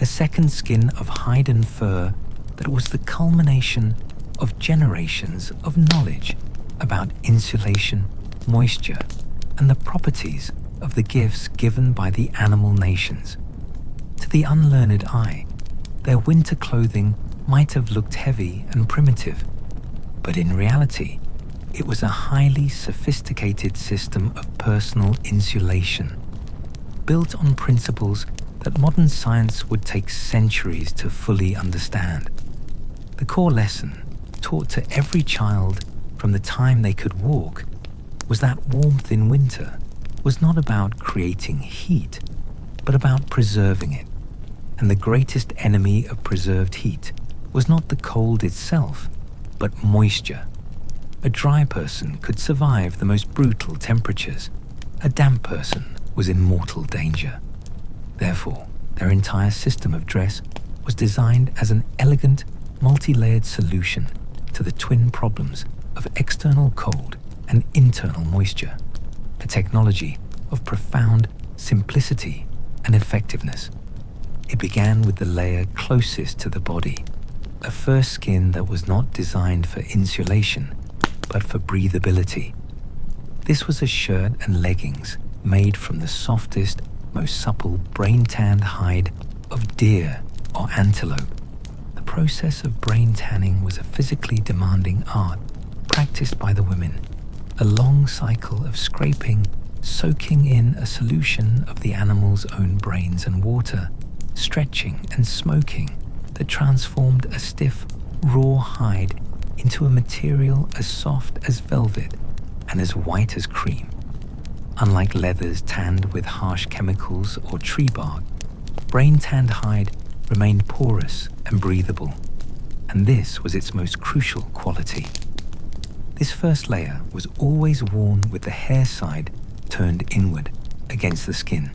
a second skin of hide and fur that was the culmination of generations of knowledge about insulation, moisture, and the properties of the gifts given by the animal nations. To the unlearned eye, their winter clothing might have looked heavy and primitive, but in reality, it was a highly sophisticated system of personal insulation, built on principles that modern science would take centuries to fully understand. The core lesson, taught to every child from the time they could walk, was that warmth in winter was not about creating heat, but about preserving it. And the greatest enemy of preserved heat was not the cold itself, but moisture. A dry person could survive the most brutal temperatures. A damp person was in mortal danger. Therefore, their entire system of dress was designed as an elegant, multi-layered solution to the twin problems of external cold and internal moisture, a technology of profound simplicity and effectiveness. It began with the layer closest to the body, a fur skin that was not designed for insulation, but for breathability. This was a shirt and leggings made from the softest, most supple brain-tanned hide of deer or antelope. The process of brain tanning was a physically demanding art practiced by the women, a long cycle of scraping, soaking in a solution of the animal's own brains and water, stretching and smoking that transformed a stiff, raw hide into a material as soft as velvet and as white as cream. Unlike leathers tanned with harsh chemicals or tree bark, brain-tanned hide remained porous and breathable, and this was its most crucial quality. This first layer was always worn with the hair side turned inward against the skin.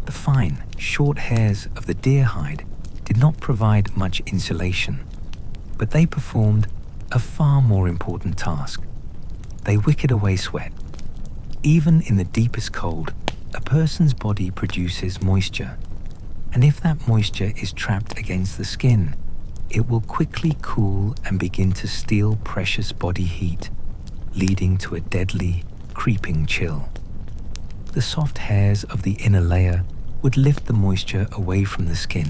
The fine, short hairs of the deer hide did not provide much insulation, but they performed a far more important task. They wick away sweat. Even in the deepest cold, a person's body produces moisture, and if that moisture is trapped against the skin, it will quickly cool and begin to steal precious body heat, leading to a deadly, creeping chill. The soft hairs of the inner layer would lift the moisture away from the skin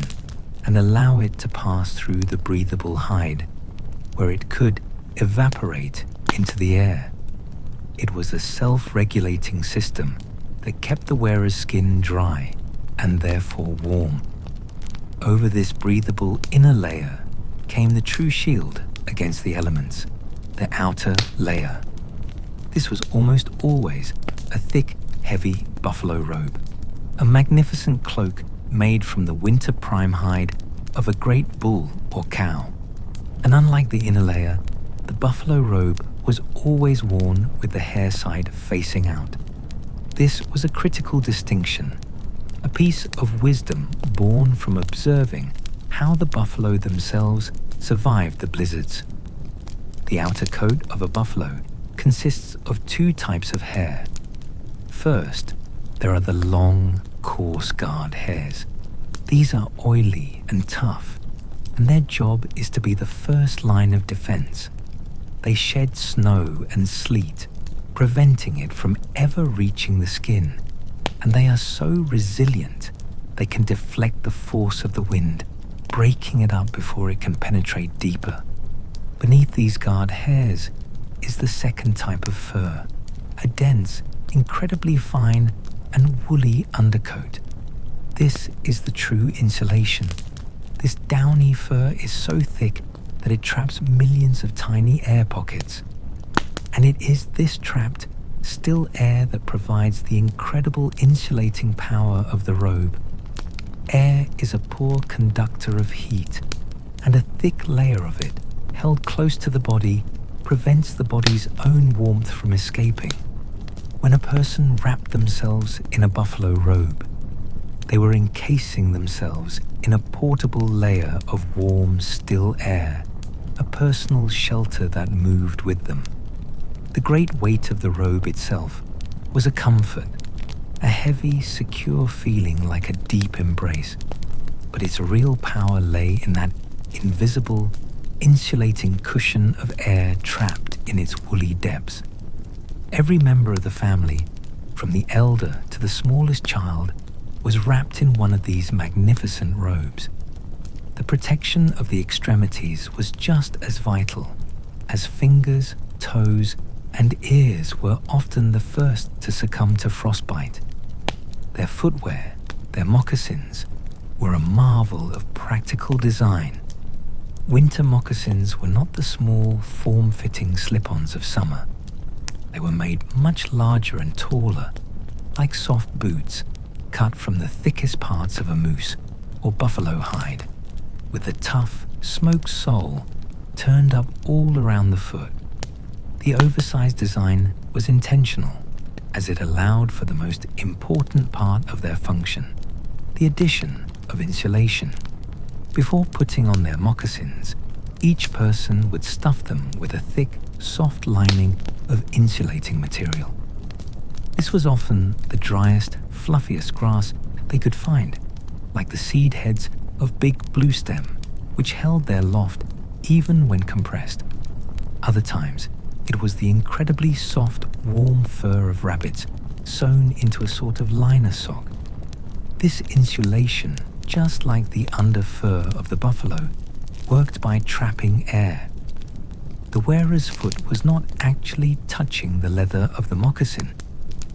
and allow it to pass through the breathable hide, where it could evaporate into the air. It was a self-regulating system that kept the wearer's skin dry and therefore warm. Over this breathable inner layer came the true shield against the elements, the outer layer. This was almost always a thick, heavy buffalo robe, a magnificent cloak made from the winter prime hide of a great bull or cow. And unlike the inner layer, the buffalo robe was always worn with the hair side facing out. This was a critical distinction, a piece of wisdom born from observing how the buffalo themselves survived the blizzards. The outer coat of a buffalo consists of two types of hair. First, there are the long, coarse guard hairs. These are oily and tough, and their job is to be the first line of defense. They shed snow and sleet, preventing it from ever reaching the skin, and they are so resilient they can deflect the force of the wind, breaking it up before it can penetrate deeper. Beneath these guard hairs is the second type of fur, a dense, incredibly fine and woolly undercoat. This is the true insulation. This downy fur is so thick that it traps millions of tiny air pockets. And it is this trapped, still air that provides the incredible insulating power of the robe. Air is a poor conductor of heat, and a thick layer of it, held close to the body, prevents the body's own warmth from escaping. When a person wrapped themselves in a buffalo robe, they were encasing themselves in a portable layer of warm, still air, a personal shelter that moved with them. The great weight of the robe itself was a comfort, a heavy, secure feeling like a deep embrace, but its real power lay in that invisible, insulating cushion of air trapped in its woolly depths. Every member of the family, from the elder to the smallest child, was wrapped in one of these magnificent robes. The protection of the extremities was just as vital, as fingers, toes, and ears were often the first to succumb to frostbite. Their footwear, their moccasins, were a marvel of practical design. Winter moccasins were not the small, form-fitting slip-ons of summer. They were made much larger and taller, like soft boots cut from the thickest parts of a moose or buffalo hide, with the tough, smoked sole turned up all around the foot. The oversized design was intentional, as it allowed for the most important part of their function, the addition of insulation. Before putting on their moccasins, each person would stuff them with a thick, soft lining of insulating material. This was often the driest, fluffiest grass they could find, like the seed heads of big bluestem, which held their loft even when compressed. Other times, it was the incredibly soft, warm fur of rabbits sewn into a sort of liner sock. This insulation, just like the under fur of the buffalo, worked by trapping air. The wearer's foot was not actually touching the leather of the moccasin,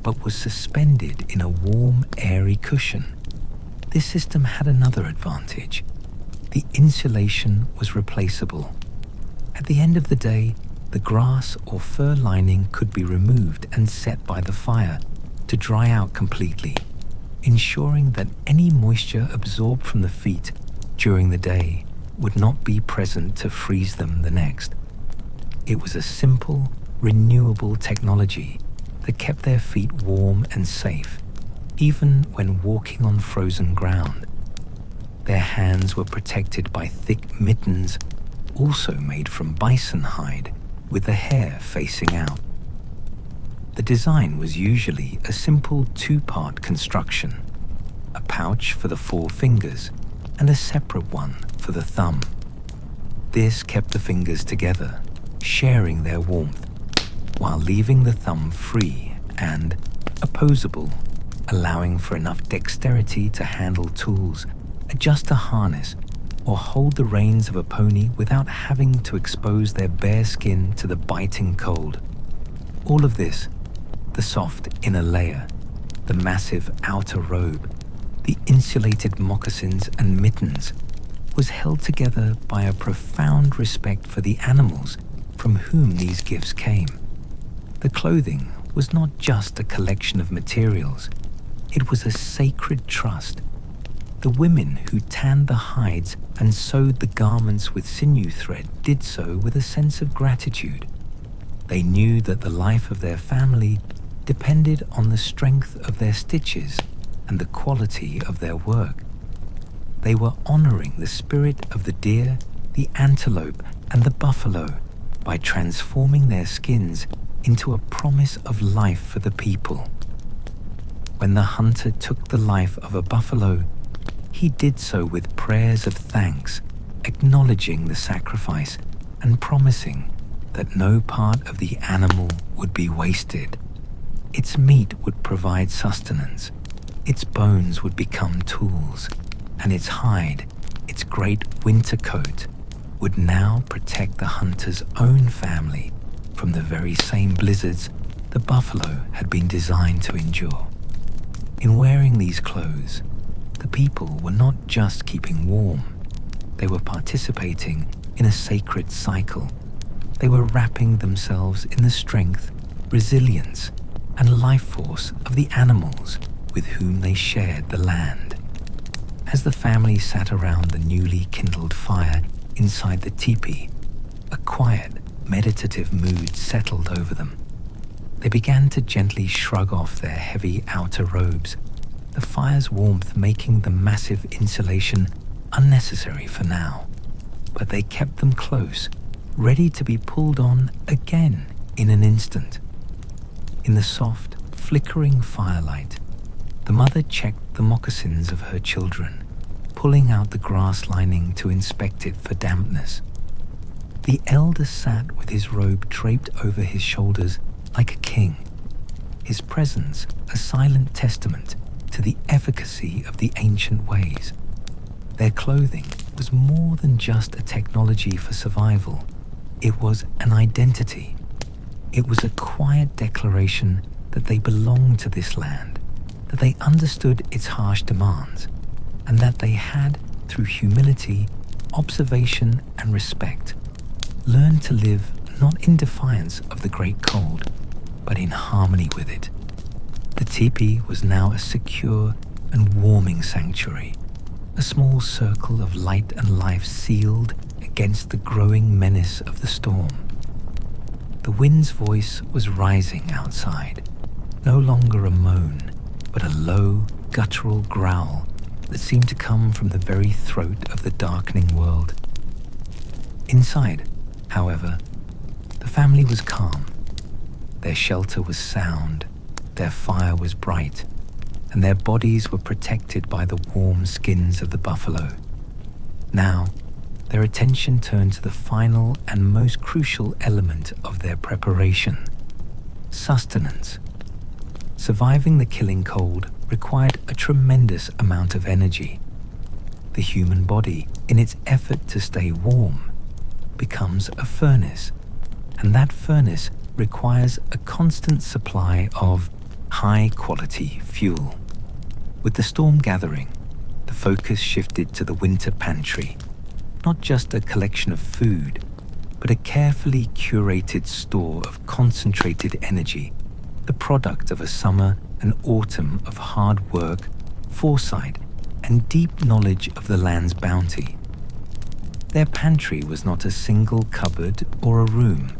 but was suspended in a warm, airy cushion. This system had another advantage. The insulation was replaceable. At the end of the day, the grass or fur lining could be removed and set by the fire to dry out completely, ensuring that any moisture absorbed from the feet during the day would not be present to freeze them the next. It was a simple, renewable technology that kept their feet warm and safe, even when walking on frozen ground. Their hands were protected by thick mittens also made from bison hide with the hair facing out. The design was usually a simple two-part construction, a pouch for the 4 fingers and a separate one for the thumb. This kept the fingers together, sharing their warmth, while leaving the thumb free and opposable, allowing for enough dexterity to handle tools, adjust a harness, or hold the reins of a pony without having to expose their bare skin to the biting cold. All of this, the soft inner layer, the massive outer robe, the insulated moccasins and mittens, was held together by a profound respect for the animals from whom these gifts came. The clothing was not just a collection of materials, it was a sacred trust. The women who tanned the hides and sewed the garments with sinew thread did so with a sense of gratitude. They knew that the life of their family depended on the strength of their stitches and the quality of their work. They were honoring the spirit of the deer, the antelope, and the buffalo by transforming their skins into a promise of life for the people. When the hunter took the life of a buffalo, he did so with prayers of thanks, acknowledging the sacrifice and promising that no part of the animal would be wasted. Its meat would provide sustenance, its bones would become tools, and its hide, its great winter coat, would now protect the hunter's own family from the very same blizzards the buffalo had been designed to endure. In wearing these clothes, the people were not just keeping warm, they were participating in a sacred cycle. They were wrapping themselves in the strength, resilience, and life force of the animals with whom they shared the land. As the family sat around the newly kindled fire inside the teepee, a quiet, meditative mood settled over them. They began to gently shrug off their heavy outer robes, the fire's warmth making the massive insulation unnecessary for now. But they kept them close, ready to be pulled on again in an instant. In the soft, flickering firelight, the mother checked the moccasins of her children, pulling out the grass lining to inspect it for dampness. The elder sat with his robe draped over his shoulders like a king, his presence a silent testament to the efficacy of the ancient ways. Their clothing was more than just a technology for survival. It was an identity. It was a quiet declaration that they belonged to this land, that they understood its harsh demands, and that they had, through humility, observation, and respect, learned to live not in defiance of the great cold, but in harmony with it. The teepee was now a secure and warming sanctuary, a small circle of light and life sealed against the growing menace of the storm. The wind's voice was rising outside, no longer a moan, but a low, guttural growl that seemed to come from the very throat of the darkening world. Inside, however, the family was calm. Their shelter was sound, their fire was bright, and their bodies were protected by the warm skins of the buffalo. Now, their attention turned to the final and most crucial element of their preparation: sustenance. Surviving the killing cold required a tremendous amount of energy. The human body, in its effort to stay warm, becomes a furnace, and that furnace requires a constant supply of high-quality fuel. With the storm gathering, the focus shifted to the winter pantry, not just a collection of food, but a carefully curated store of concentrated energy, the product of a summer and autumn of hard work, foresight, and deep knowledge of the land's bounty. Their pantry was not a single cupboard or a room,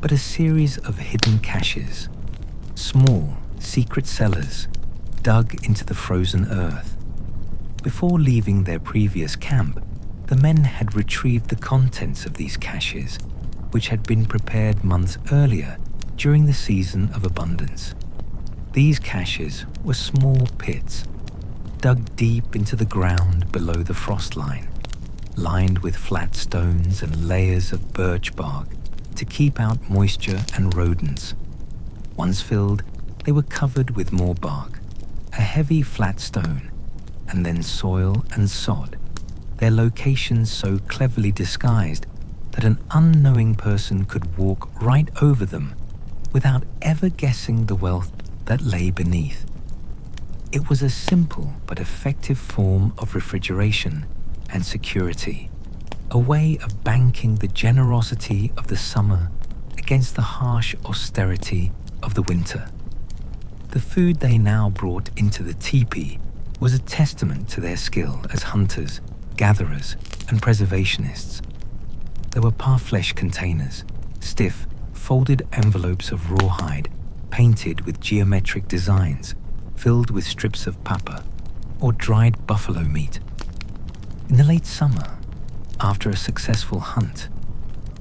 but a series of hidden caches, small, secret cellars dug into the frozen earth. Before leaving their previous camp, The men had retrieved the contents of these caches, which had been prepared months earlier during the season of abundance. These caches were small pits, dug deep into the ground below the frost line, lined with flat stones and layers of birch bark to keep out moisture and rodents. Once filled, they were covered with more bark, a heavy flat stone, and then soil and sod, their locations so cleverly disguised that an unknowing person could walk right over them without ever guessing the wealth that lay beneath. It was a simple but effective form of refrigeration and security, a way of banking the generosity of the summer against the harsh austerity of the winter. The food they now brought into the teepee was a testament to their skill as hunters, gatherers, and preservationists. There were parfleche containers, stiff, folded envelopes of rawhide painted with geometric designs, filled with strips of papa or dried buffalo meat. In the late summer, after a successful hunt,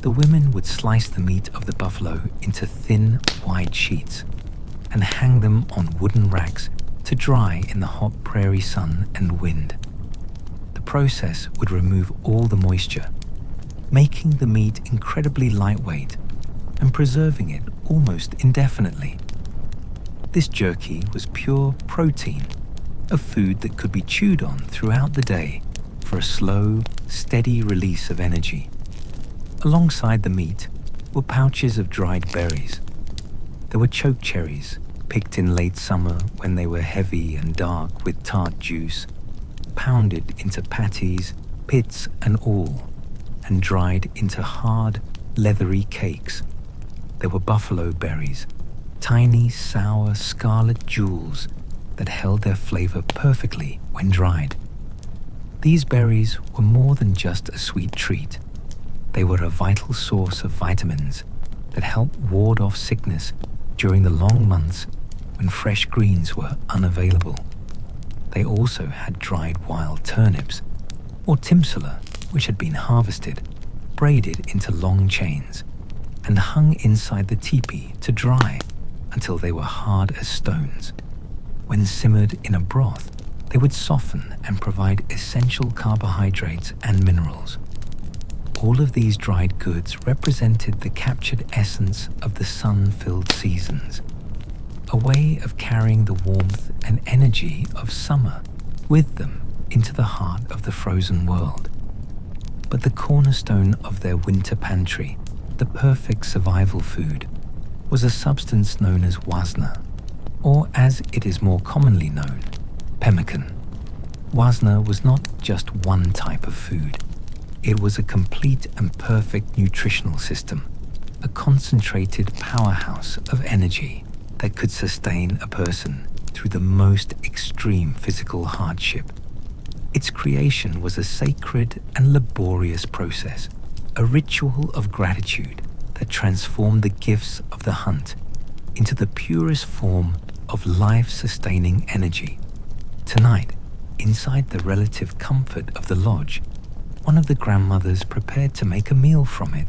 the women would slice the meat of the buffalo into thin, wide sheets and hang them on wooden racks to dry in the hot prairie sun and wind. The process would remove all the moisture, making the meat incredibly lightweight and preserving it almost indefinitely. This jerky was pure protein, a food that could be chewed on throughout the day for a slow, steady release of energy. Alongside the meat were pouches of dried berries. There were choke cherries, picked in late summer when they were heavy and dark with tart juice, pounded into patties, pits and all, and dried into hard, leathery cakes. There were buffalo berries, tiny, sour, scarlet jewels that held their flavor perfectly when dried. These berries were more than just a sweet treat. They were a vital source of vitamins that helped ward off sickness during the long months when fresh greens were unavailable. They also had dried wild turnips, or timsula, which had been harvested, braided into long chains, and hung inside the teepee to dry until they were hard as stones. When simmered in a broth, they would soften and provide essential carbohydrates and minerals. All of these dried goods represented the captured essence of the sun-filled seasons, a way of carrying the warmth and energy of summer with them into the heart of the frozen world. But the cornerstone of their winter pantry, the perfect survival food, was a substance known as wasna, or as it is more commonly known, pemmican. Wasna was not just one type of food. It was a complete and perfect nutritional system, a concentrated powerhouse of energy that could sustain a person through the most extreme physical hardship. Its creation was a sacred and laborious process, a ritual of gratitude that transformed the gifts of the hunt into the purest form of life-sustaining energy. Tonight, inside the relative comfort of the lodge, one of the grandmothers prepared to make a meal from it.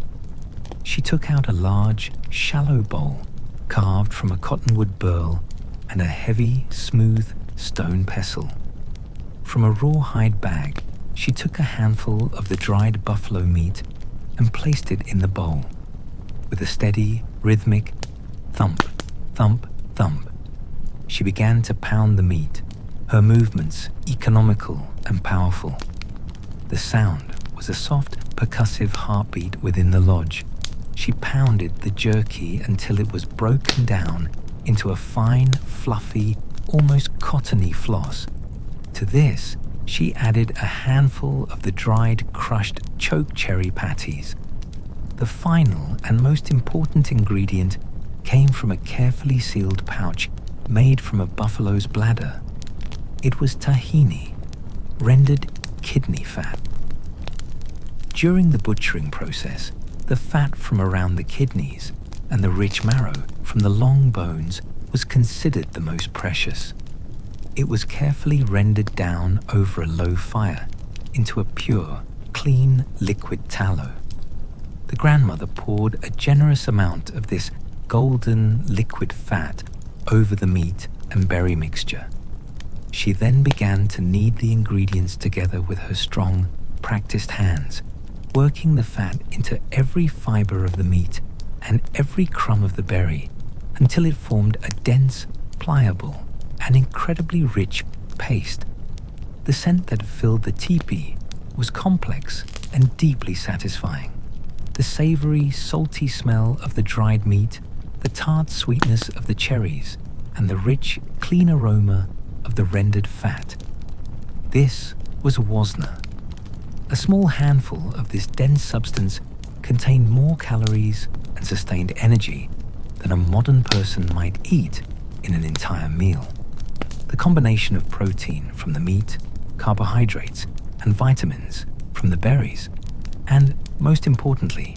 She took out a large, shallow bowl carved from a cottonwood burl and a heavy, smooth stone pestle. From a rawhide bag, she took a handful of the dried buffalo meat and placed it in the bowl. With a steady, rhythmic thump, thump, thump, she began to pound the meat, her movements economical and powerful. The sound was a soft, percussive heartbeat within the lodge. She pounded the jerky until it was broken down into a fine, fluffy, almost cottony floss. To this, she added a handful of the dried, crushed choke cherry patties. The final and most important ingredient came from a carefully sealed pouch made from a buffalo's bladder. It was tahini, rendered kidney fat. During the butchering process, the fat from around the kidneys and the rich marrow from the long bones was considered the most precious. It was carefully rendered down over a low fire into a pure, clean liquid tallow. The grandmother poured a generous amount of this golden liquid fat over the meat and berry mixture. She then began to knead the ingredients together with her strong, practiced hands, working the fat into every fiber of the meat and every crumb of the berry until it formed a dense, pliable, and incredibly rich paste. The scent that filled the teepee was complex and deeply satisfying. The savory, salty smell of the dried meat, the tart sweetness of the cherries, and the rich, clean aroma of the rendered fat. This was wasna. A small handful of this dense substance contained more calories and sustained energy than a modern person might eat in an entire meal. The combination of protein from the meat, carbohydrates, and vitamins from the berries, and most importantly,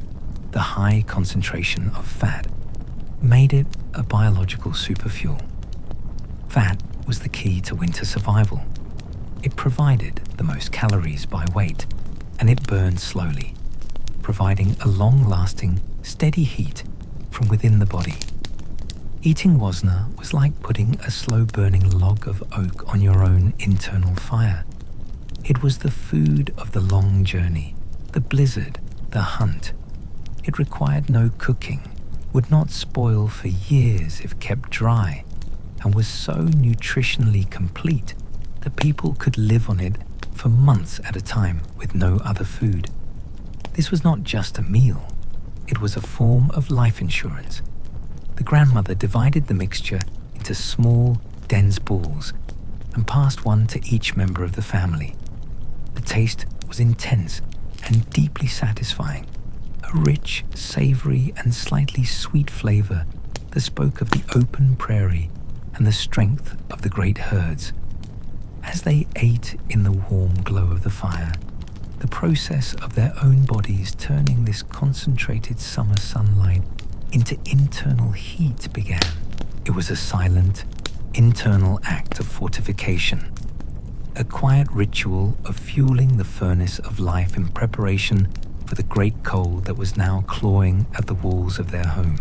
the high concentration of fat, made it a biological superfuel. Fat was the key to winter survival. It provided the most calories by weight, and it burned slowly, providing a long-lasting, steady heat from within the body. Eating wasna was like putting a slow-burning log of oak on your own internal fire. It was the food of the long journey, the blizzard, the hunt. It required no cooking, would not spoil for years if kept dry, and was so nutritionally complete that people could live on it for months at a time with no other food. This was not just a meal, it was a form of life insurance. The grandmother divided the mixture into small, dense balls and passed one to each member of the family. The taste was intense and deeply satisfying, a rich, savory, and slightly sweet flavor that spoke of the open prairie and the strength of the great herds. As they ate in the warm glow of the fire, the process of their own bodies turning this concentrated summer sunlight into internal heat began. It was a silent, internal act of fortification, a quiet ritual of fueling the furnace of life in preparation for the great cold that was now clawing at the walls of their home.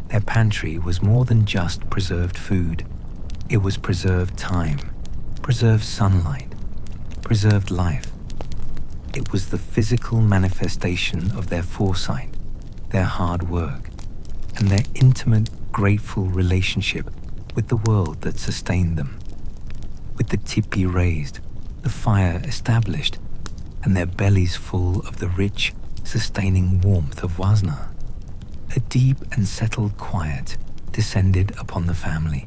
Their pantry was more than just preserved food. It was preserved time, preserved sunlight, preserved life. It was the physical manifestation of their foresight, their hard work, and their intimate, grateful relationship with the world that sustained them. With the teepee raised, the fire established, and their bellies full of the rich, sustaining warmth of wasna, a deep and settled quiet descended upon the family.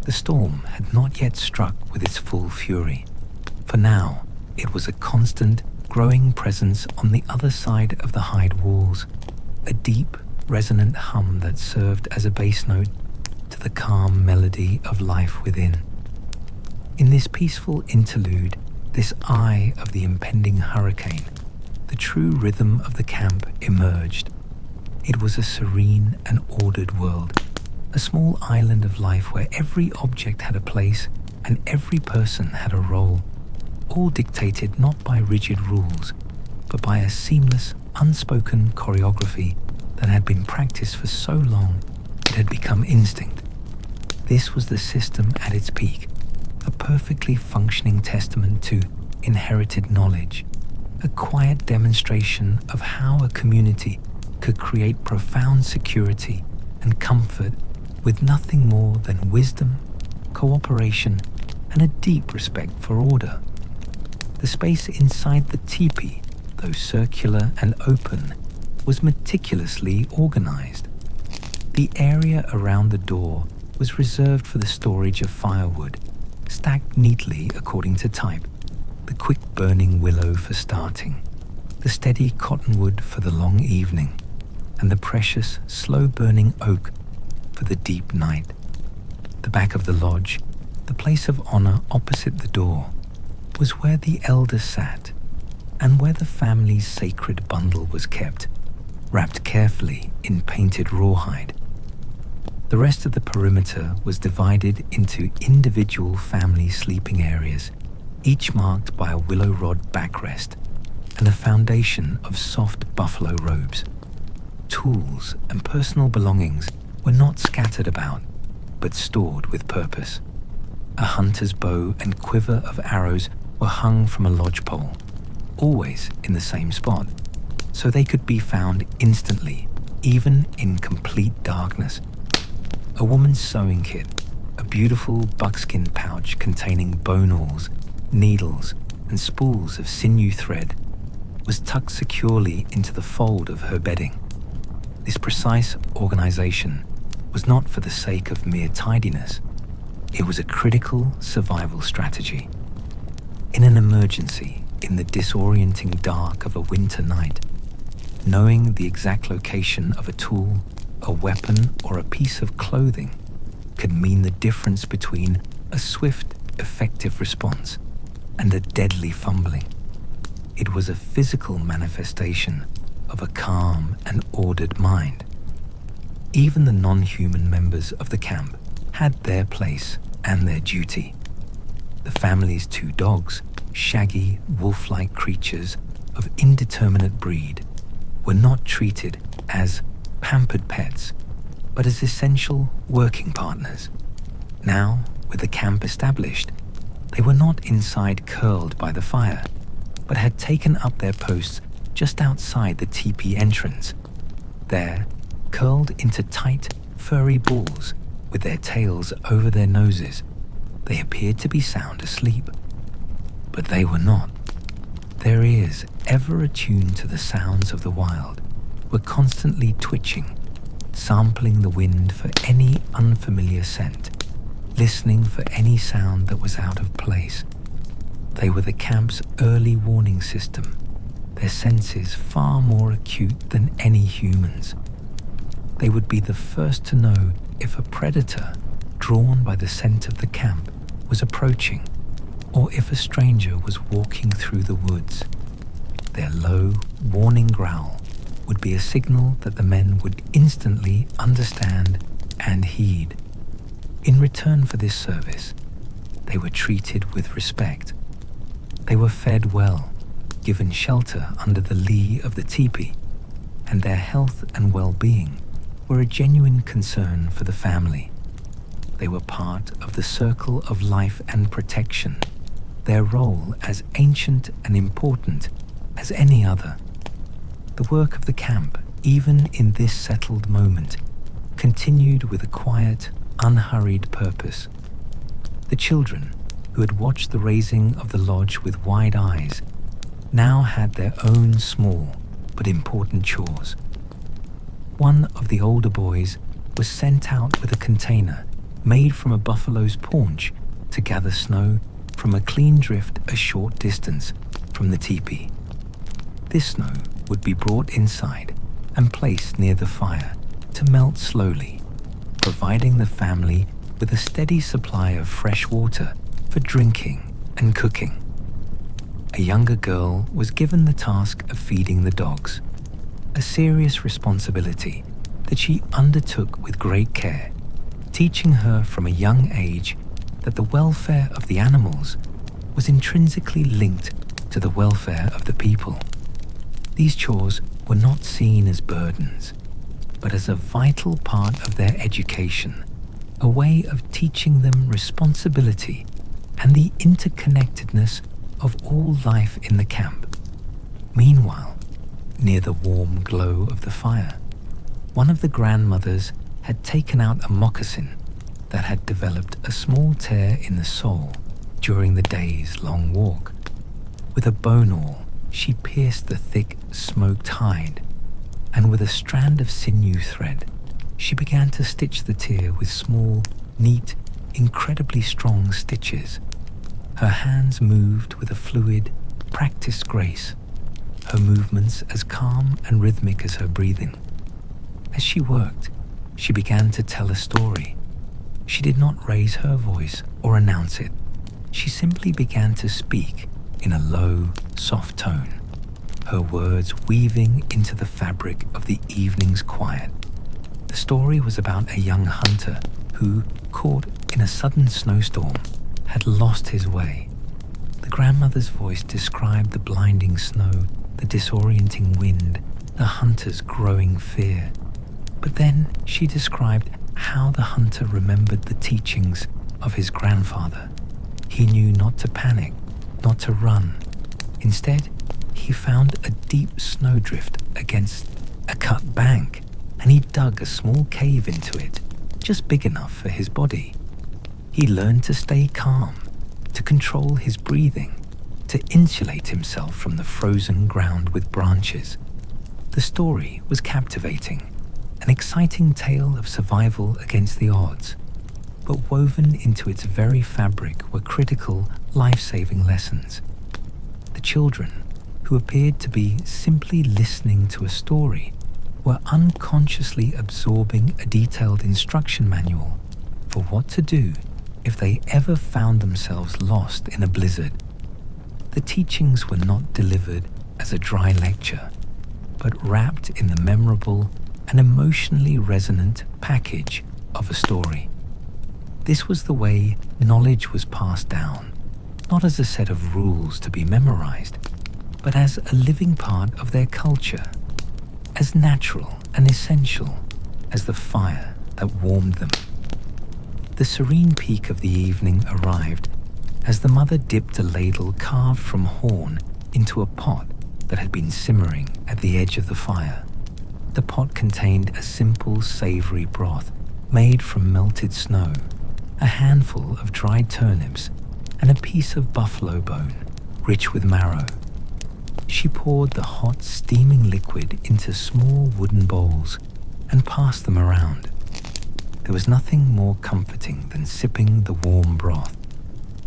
The storm had not yet struck with its full fury, for now it was a constant, growing presence on the other side of the hide walls, a deep, resonant hum that served as a bass note to the calm melody of life within. In this peaceful interlude, this eye of the impending hurricane, the true rhythm of the camp emerged. It was a serene and ordered world, a small island of life where every object had a place and every person had a role, all dictated not by rigid rules, but by a seamless, unspoken choreography that had been practiced for so long it had become instinct. This was the system at its peak, a perfectly functioning testament to inherited knowledge, a quiet demonstration of how a community could create profound security and comfort with nothing more than wisdom, cooperation, and a deep respect for order. The space inside the teepee, though circular and open, was meticulously organized. The area around the door was reserved for the storage of firewood, stacked neatly according to type, the quick-burning willow for starting, the steady cottonwood for the long evening, and the precious, slow-burning oak for the deep night. The back of the lodge, the place of honor opposite the door, was where the elder sat and where the family's sacred bundle was kept, wrapped carefully in painted rawhide. The rest of the perimeter was divided into individual family sleeping areas, each marked by a willow rod backrest and a foundation of soft buffalo robes. Tools and personal belongings were not scattered about, but stored with purpose. A hunter's bow and quiver of arrows were hung from a lodgepole, always in the same spot, so they could be found instantly, even in complete darkness. A woman's sewing kit, a beautiful buckskin pouch containing bone awls, needles, and spools of sinew thread, was tucked securely into the fold of her bedding. This precise organization was not for the sake of mere tidiness. It was a critical survival strategy. In an emergency, in the disorienting dark of a winter night, knowing the exact location of a tool, a weapon, or a piece of clothing could mean the difference between a swift, effective response and a deadly fumbling. It was a physical manifestation of a calm and ordered mind. Even the non-human members of the camp had their place and their duty. The family's 2 dogs, shaggy, wolf-like creatures of indeterminate breed, were not treated as pampered pets, but as essential working partners. Now, with the camp established, they were not inside curled by the fire, but had taken up their posts just outside the teepee entrance. There, curled into tight, furry balls, with their tails over their noses, they appeared to be sound asleep. But they were not. Their ears, ever attuned to the sounds of the wild, were constantly twitching, sampling the wind for any unfamiliar scent, listening for any sound that was out of place. They were the camp's early warning system, their senses far more acute than any humans. They would be the first to know if a predator, drawn by the scent of the camp, was approaching, or if a stranger was walking through the woods. Their low, warning growl would be a signal that the men would instantly understand and heed. In return for this service, they were treated with respect. They were fed well, given shelter under the lee of the teepee, and their health and well-being were a genuine concern for the family. They were part of the circle of life and protection, their role as ancient and important as any other. The work of the camp, even in this settled moment, continued with a quiet, unhurried purpose. The children, who had watched the raising of the lodge with wide eyes, now had their own small but important chores. One of the older boys was sent out with a container made from a buffalo's paunch to gather snow from a clean drift a short distance from the teepee. This snow would be brought inside and placed near the fire to melt slowly, providing the family with a steady supply of fresh water for drinking and cooking. A younger girl was given the task of feeding the dogs, a serious responsibility that she undertook with great care, teaching her from a young age that the welfare of the animals was intrinsically linked to the welfare of the people. These chores were not seen as burdens, but as a vital part of their education, a way of teaching them responsibility and the interconnectedness of all life in the camp. Meanwhile, near the warm glow of the fire, one of the grandmothers had taken out a moccasin that had developed a small tear in the sole during the day's long walk. With a bone awl, she pierced the thick, smoked hide, and with a strand of sinew thread, she began to stitch the tear with small, neat, incredibly strong stitches. Her hands moved with a fluid, practiced grace, her movements as calm and rhythmic as her breathing. As she worked, she began to tell a story. She did not raise her voice or announce it. She simply began to speak in a low, soft tone, her words weaving into the fabric of the evening's quiet. The story was about a young hunter who, caught in a sudden snowstorm, had lost his way. The grandmother's voice described the blinding snow the disorienting wind, the hunter's growing fear. But then she described how the hunter remembered the teachings of his grandfather. He knew not to panic, not to run. Instead, he found a deep snowdrift against a cut bank, and he dug a small cave into it, just big enough for his body. He learned to stay calm, to control his breathing, to insulate himself from the frozen ground with branches. The story was captivating, an exciting tale of survival against the odds, but woven into its very fabric were critical, life-saving lessons. The children, who appeared to be simply listening to a story, were unconsciously absorbing a detailed instruction manual for what to do if they ever found themselves lost in a blizzard. The teachings were not delivered as a dry lecture, but wrapped in the memorable and emotionally resonant package of a story. This was the way knowledge was passed down, not as a set of rules to be memorized, but as a living part of their culture, as natural and essential as the fire that warmed them. The serene peak of the evening arrived as the mother dipped a ladle carved from horn into a pot that had been simmering at the edge of the fire. The pot contained a simple, savory broth made from melted snow, a handful of dried turnips, and a piece of buffalo bone, rich with marrow. She poured the hot, steaming liquid into small wooden bowls and passed them around. There was nothing more comforting than sipping the warm broth,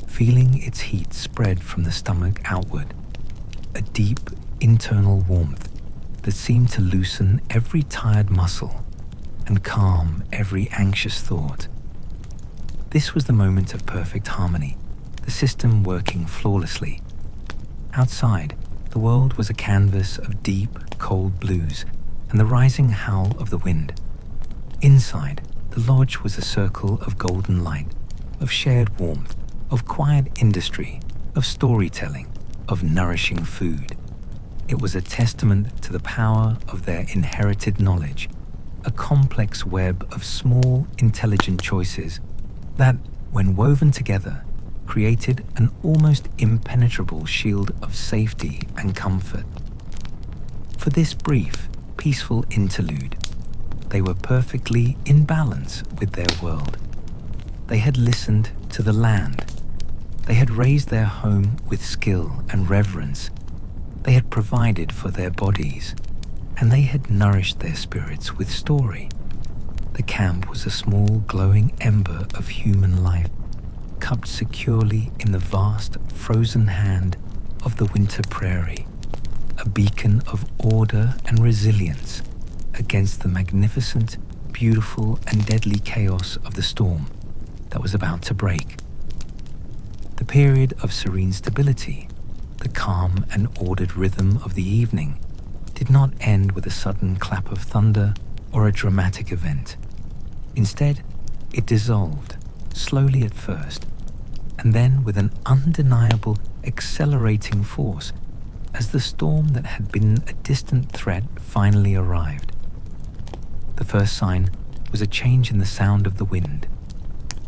feeling its heat spread from the stomach outward, a deep internal warmth that seemed to loosen every tired muscle and calm every anxious thought. This was the moment of perfect harmony, the system working flawlessly. Outside, the world was a canvas of deep, cold blues and the rising howl of the wind. Inside, the lodge was a circle of golden light, of shared warmth, of quiet industry, of storytelling, of nourishing food. It was a testament to the power of their inherited knowledge, a complex web of small, intelligent choices that, when woven together, created an almost impenetrable shield of safety and comfort. For this brief, peaceful interlude, they were perfectly in balance with their world. They had listened to the land. They had raised their home with skill and reverence. They had provided for their bodies, and they had nourished their spirits with story. The camp was a small glowing ember of human life, cupped securely in the vast frozen hand of the winter prairie, a beacon of order and resilience against the magnificent, beautiful, and deadly chaos of the storm that was about to break. The period of serene stability, the calm and ordered rhythm of the evening, did not end with a sudden clap of thunder or a dramatic event. Instead, it dissolved, slowly at first, and then with an undeniable, accelerating force as the storm that had been a distant threat finally arrived. The first sign was a change in the sound of the wind.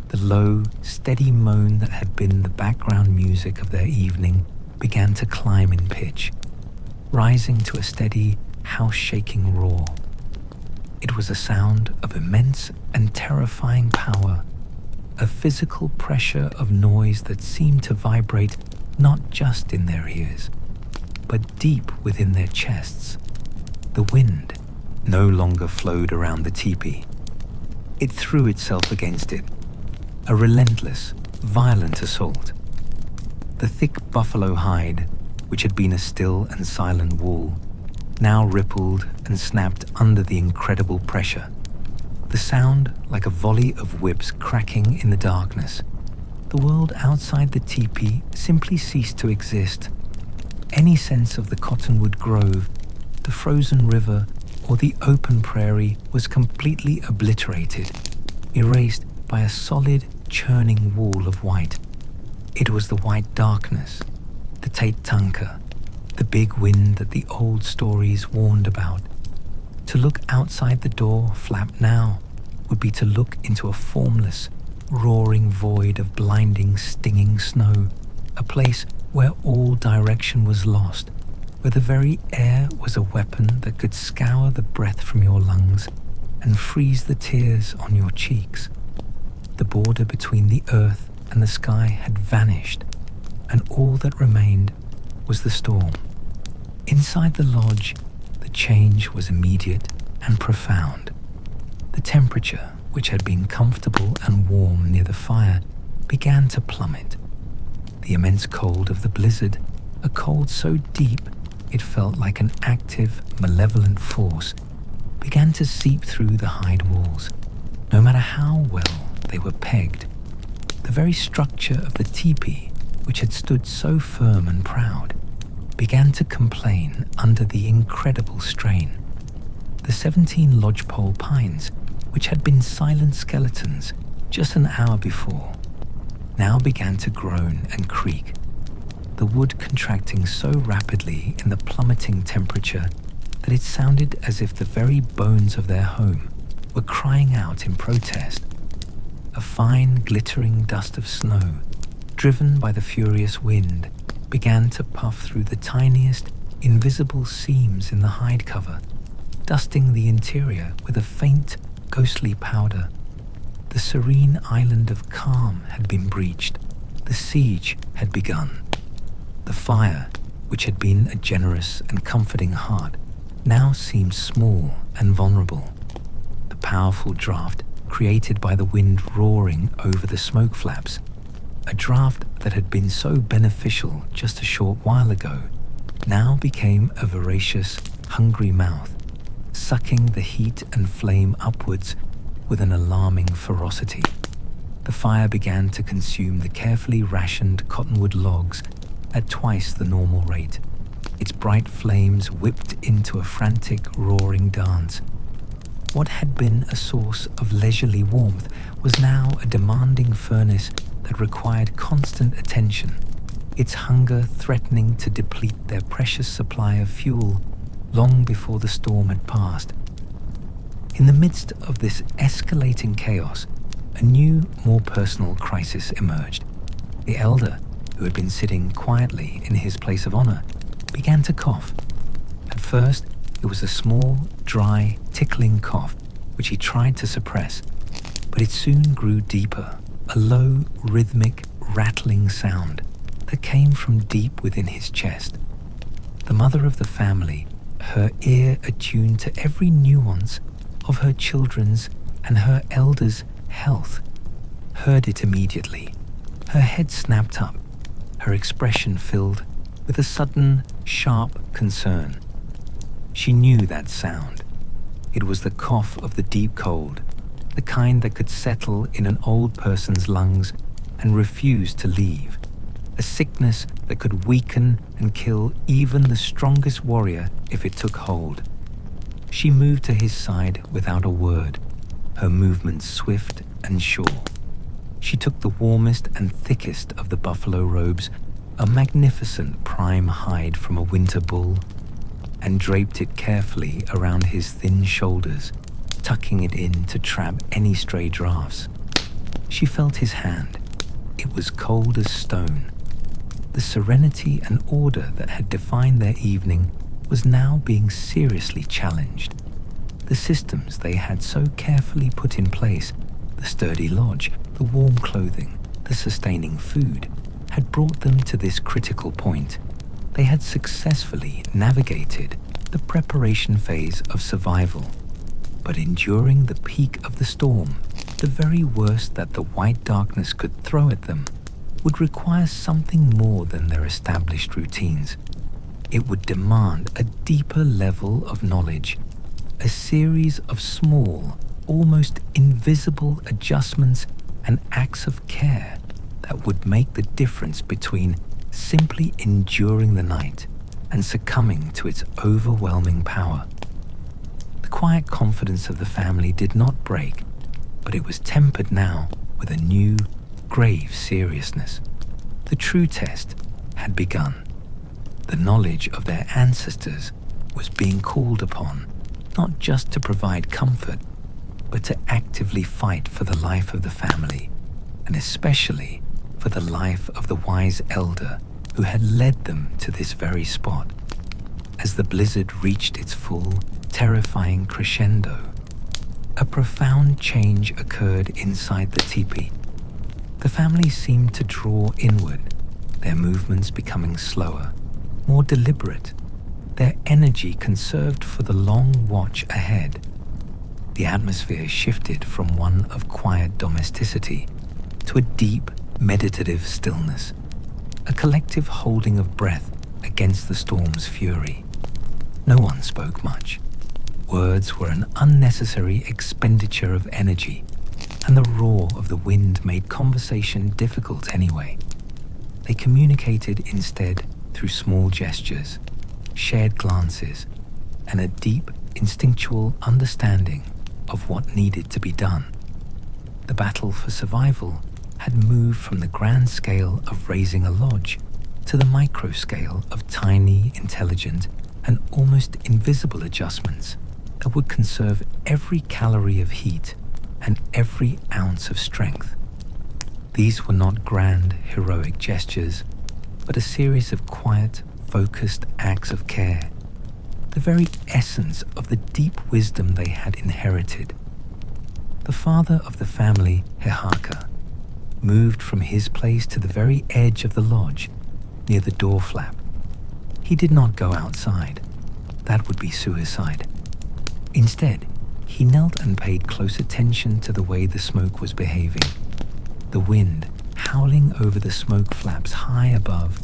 The low, steady moan that had been the background music of their evening began to climb in pitch, rising to a steady, house-shaking roar. It was a sound of immense and terrifying power, a physical pressure of noise that seemed to vibrate not just in their ears, but deep within their chests. The wind no longer flowed around the teepee. It threw itself against it, a relentless, violent assault. The thick buffalo hide, which had been a still and silent wall, now rippled and snapped under the incredible pressure. The sound like a volley of whips cracking in the darkness. The world outside the teepee simply ceased to exist. Any sense of the cottonwood grove, the frozen river, or the open prairie was completely obliterated, erased by a solid, churning wall of white. It was the white darkness, the Taitanga, the big wind that the old stories warned about. To look outside the door flap now would be to look into a formless, roaring void of blinding, stinging snow, a place where all direction was lost, where the very air was a weapon that could scour the breath from your lungs and freeze the tears on your cheeks. The border between the earth and the sky had vanished, and all that remained was the storm. Inside the lodge, the change was immediate and profound. The temperature, which had been comfortable and warm near the fire, began to plummet. The immense cold of the blizzard, a cold so deep it felt like an active, malevolent force, began to seep through the hide walls, no matter how well they were pegged. The very structure of the teepee, which had stood so firm and proud, began to complain under the incredible strain. The 17 lodgepole pines, which had been silent skeletons just an hour before, now began to groan and creak, the wood contracting so rapidly in the plummeting temperature that it sounded as if the very bones of their home were crying out in protest. A fine, glittering dust of snow, driven by the furious wind, began to puff through the tiniest, invisible seams in the hide cover, dusting the interior with a faint, ghostly powder. The serene island of calm had been breached. The siege had begun. The fire, which had been a generous and comforting heart, now seemed small and vulnerable. The powerful draft created by the wind roaring over the smoke flaps, a draft that had been so beneficial just a short while ago, now became a voracious, hungry mouth, sucking the heat and flame upwards with an alarming ferocity. The fire began to consume the carefully rationed cottonwood logs at twice the normal rate. Its bright flames whipped into a frantic, roaring dance. What had been a source of leisurely warmth was now a demanding furnace that required constant attention, its hunger threatening to deplete their precious supply of fuel long before the storm had passed. In the midst of this escalating chaos, a new, more personal crisis emerged. The elder, who had been sitting quietly in his place of honor, began to cough. At first, it was a small, dry, tickling cough, which he tried to suppress, but it soon grew deeper, a low, rhythmic, rattling sound that came from deep within his chest. The mother of the family, her ear attuned to every nuance of her children's and her elder's health, heard it immediately. Her head snapped up, her expression filled with a sudden, sharp concern. She knew that sound. It was the cough of the deep cold, the kind that could settle in an old person's lungs and refuse to leave, a sickness that could weaken and kill even the strongest warrior if it took hold. She moved to his side without a word, her movements swift and sure. She took the warmest and thickest of the buffalo robes, a magnificent prime hide from a winter bull, and draped it carefully around his thin shoulders, tucking it in to trap any stray drafts. She felt his hand. It was cold as stone. The serenity and order that had defined their evening was now being seriously challenged. The systems they had so carefully put in place, the sturdy lodge, the warm clothing, the sustaining food, had brought them to this critical point. They had successfully navigated the preparation phase of survival, but enduring the peak of the storm, the very worst that the white darkness could throw at them, would require something more than their established routines. It would demand a deeper level of knowledge, a series of small, almost invisible adjustments and acts of care that would make the difference between simply enduring the night and succumbing to its overwhelming power. The quiet confidence of the family did not break, but it was tempered now with a new, grave seriousness. The true test had begun. The knowledge of their ancestors was being called upon, not just to provide comfort, but to actively fight for the life of the family, and especially for the life of the wise elder who had led them to this very spot. As the blizzard reached its full, terrifying crescendo, a profound change occurred inside the teepee. The family seemed to draw inward, their movements becoming slower, more deliberate, their energy conserved for the long watch ahead. The atmosphere shifted from one of quiet domesticity to a deep, meditative stillness, a collective holding of breath against the storm's fury. No one spoke much. Words were an unnecessary expenditure of energy, and the roar of the wind made conversation difficult anyway. They communicated instead through small gestures, shared glances, and a deep, instinctual understanding of what needed to be done. The battle for survival had moved from the grand scale of raising a lodge to the micro scale of tiny, intelligent, and almost invisible adjustments that would conserve every calorie of heat and every ounce of strength. These were not grand, heroic gestures, but a series of quiet, focused acts of care, the very essence of the deep wisdom they had inherited. The father of the family, Hehaka, moved from his place to the very edge of the lodge, near the door flap. He did not go outside. That would be suicide. Instead, he knelt and paid close attention to the way the smoke was behaving. The wind, howling over the smoke flaps high above,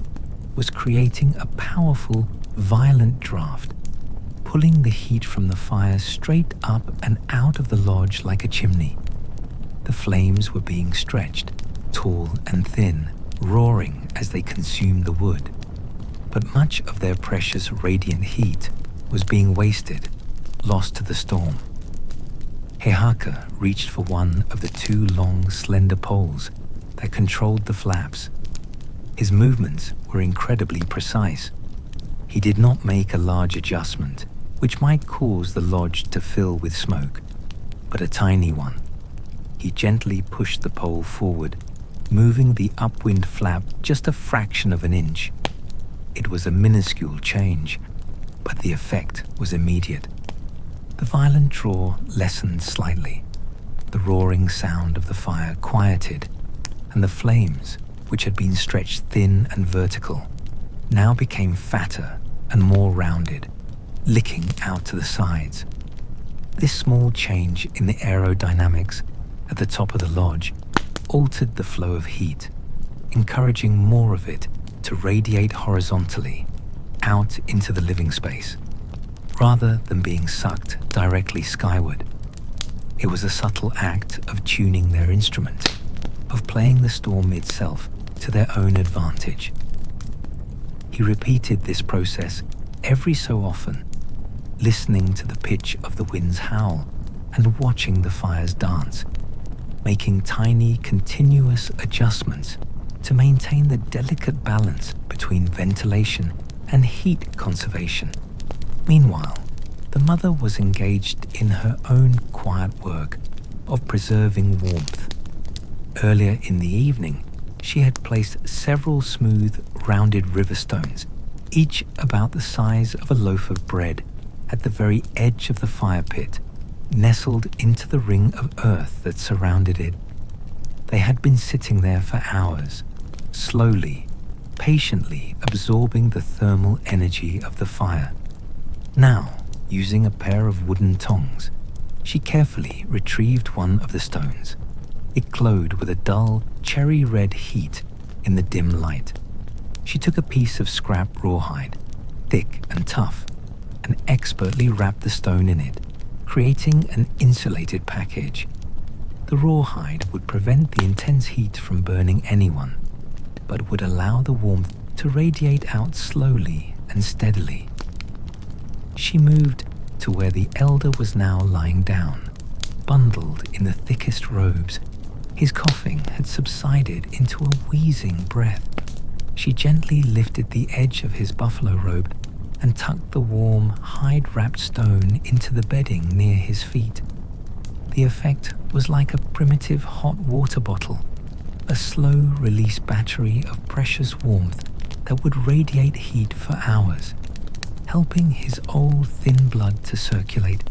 was creating a powerful, violent draft, pulling the heat from the fire straight up and out of the lodge like a chimney. The flames were being stretched, tall and thin, roaring as they consumed the wood. But much of their precious radiant heat was being wasted, lost to the storm. Hehaka reached for one of the two long, slender poles that controlled the flaps. His movements were incredibly precise. He did not make a large adjustment, which might cause the lodge to fill with smoke, but a tiny one. He gently pushed the pole forward, moving the upwind flap just a fraction of an inch. It was a minuscule change, but the effect was immediate. The violent draw lessened slightly. The roaring sound of the fire quieted, and the flames, which had been stretched thin and vertical, now became fatter and more rounded, licking out to the sides. This small change in the aerodynamics at the top of the lodge altered the flow of heat, encouraging more of it to radiate horizontally out into the living space, rather than being sucked directly skyward. It was a subtle act of tuning their instrument, of playing the storm itself to their own advantage. He repeated this process every so often, listening to the pitch of the wind's howl and watching the fires dance, making tiny, continuous adjustments to maintain the delicate balance between ventilation and heat conservation. Meanwhile, the mother was engaged in her own quiet work of preserving warmth. Earlier in the evening, she had placed several smooth, rounded river stones, each about the size of a loaf of bread, at the very edge of the fire pit, nestled into the ring of earth that surrounded it. They had been sitting there for hours, slowly, patiently absorbing the thermal energy of the fire. Now, using a pair of wooden tongs, she carefully retrieved one of the stones. It glowed with a dull, cherry-red heat in the dim light. She took a piece of scrap rawhide, thick and tough, and expertly wrapped the stone in it, creating an insulated package. The rawhide would prevent the intense heat from burning anyone, but would allow the warmth to radiate out slowly and steadily. She moved to where the elder was now lying down, bundled in the thickest robes. His coughing had subsided into a wheezing breath. She gently lifted the edge of his buffalo robe and tucked the warm, hide-wrapped stone into the bedding near his feet. The effect was like a primitive hot water bottle, a slow-release battery of precious warmth that would radiate heat for hours, helping his old thin blood to circulate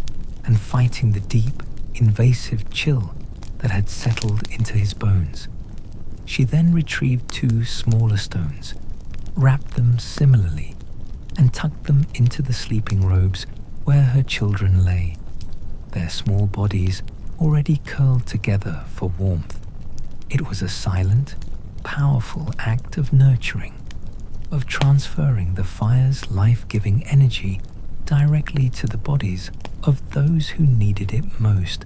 and fighting the deep, invasive chill that had settled into his bones. She then retrieved 2 smaller stones, wrapped them similarly, and tucked them into the sleeping robes where her children lay, their small bodies already curled together for warmth. It was a silent, powerful act of nurturing, of transferring the fire's life-giving energy directly to the bodies of those who needed it most.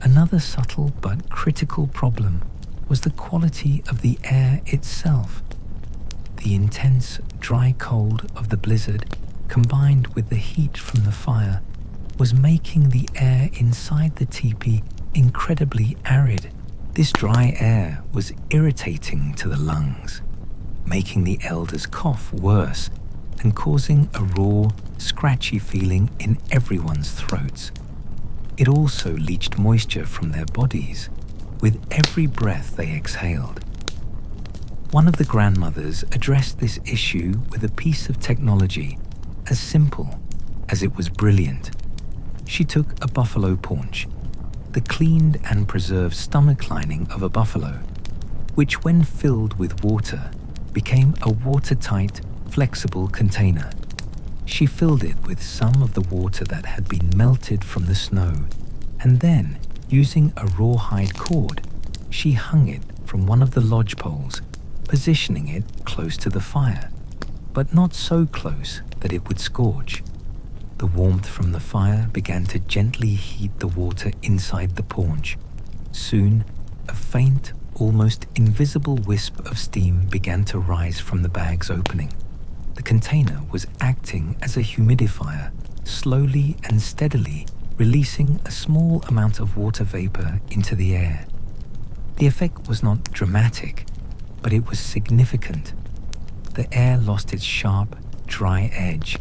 Another subtle but critical problem was the quality of the air itself. The intense, dry cold of the blizzard, combined with the heat from the fire, was making the air inside the teepee incredibly arid. This dry air was irritating to the lungs, making the elders cough worse and causing a raw, scratchy feeling in everyone's throats. It also leached moisture from their bodies with every breath they exhaled. One of the grandmothers addressed this issue with a piece of technology as simple as it was brilliant. She took a buffalo paunch, the cleaned and preserved stomach lining of a buffalo, which when filled with water became a watertight, flexible container. She filled it with some of the water that had been melted from the snow, and then, using a rawhide cord, she hung it from one of the lodge poles, positioning it close to the fire, but not so close that it would scorch. The warmth from the fire began to gently heat the water inside the paunch. Soon, a faint, almost invisible wisp of steam began to rise from the bag's opening. The container was acting as a humidifier, slowly and steadily releasing a small amount of water vapor into the air. The effect was not dramatic, but it was significant. The air lost its sharp, dry edge,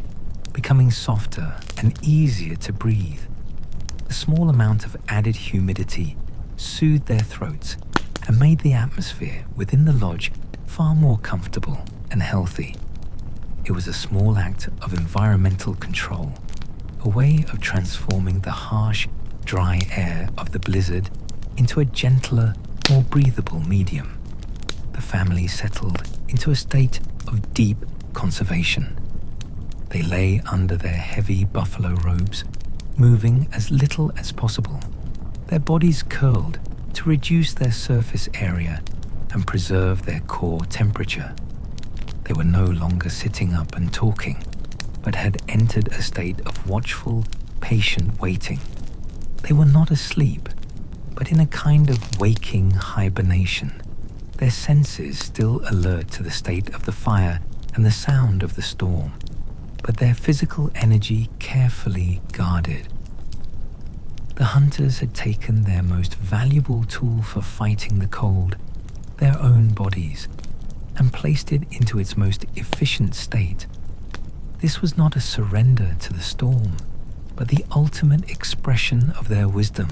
becoming softer and easier to breathe. The small amount of added humidity soothed their throats and made the atmosphere within the lodge far more comfortable and healthy. It was a small act of environmental control, a way of transforming the harsh, dry air of the blizzard into a gentler, more breathable medium. The family settled into a state of deep conservation. They lay under their heavy buffalo robes, moving as little as possible, their bodies curled to reduce their surface area and preserve their core temperature. They were no longer sitting up and talking, but had entered a state of watchful, patient waiting. They were not asleep, but in a kind of waking hibernation, their senses still alert to the state of the fire and the sound of the storm, but their physical energy carefully guarded. The hunters had taken their most valuable tool for fighting the cold, their own bodies, and placed it into its most efficient state. This was not a surrender to the storm, but the ultimate expression of their wisdom,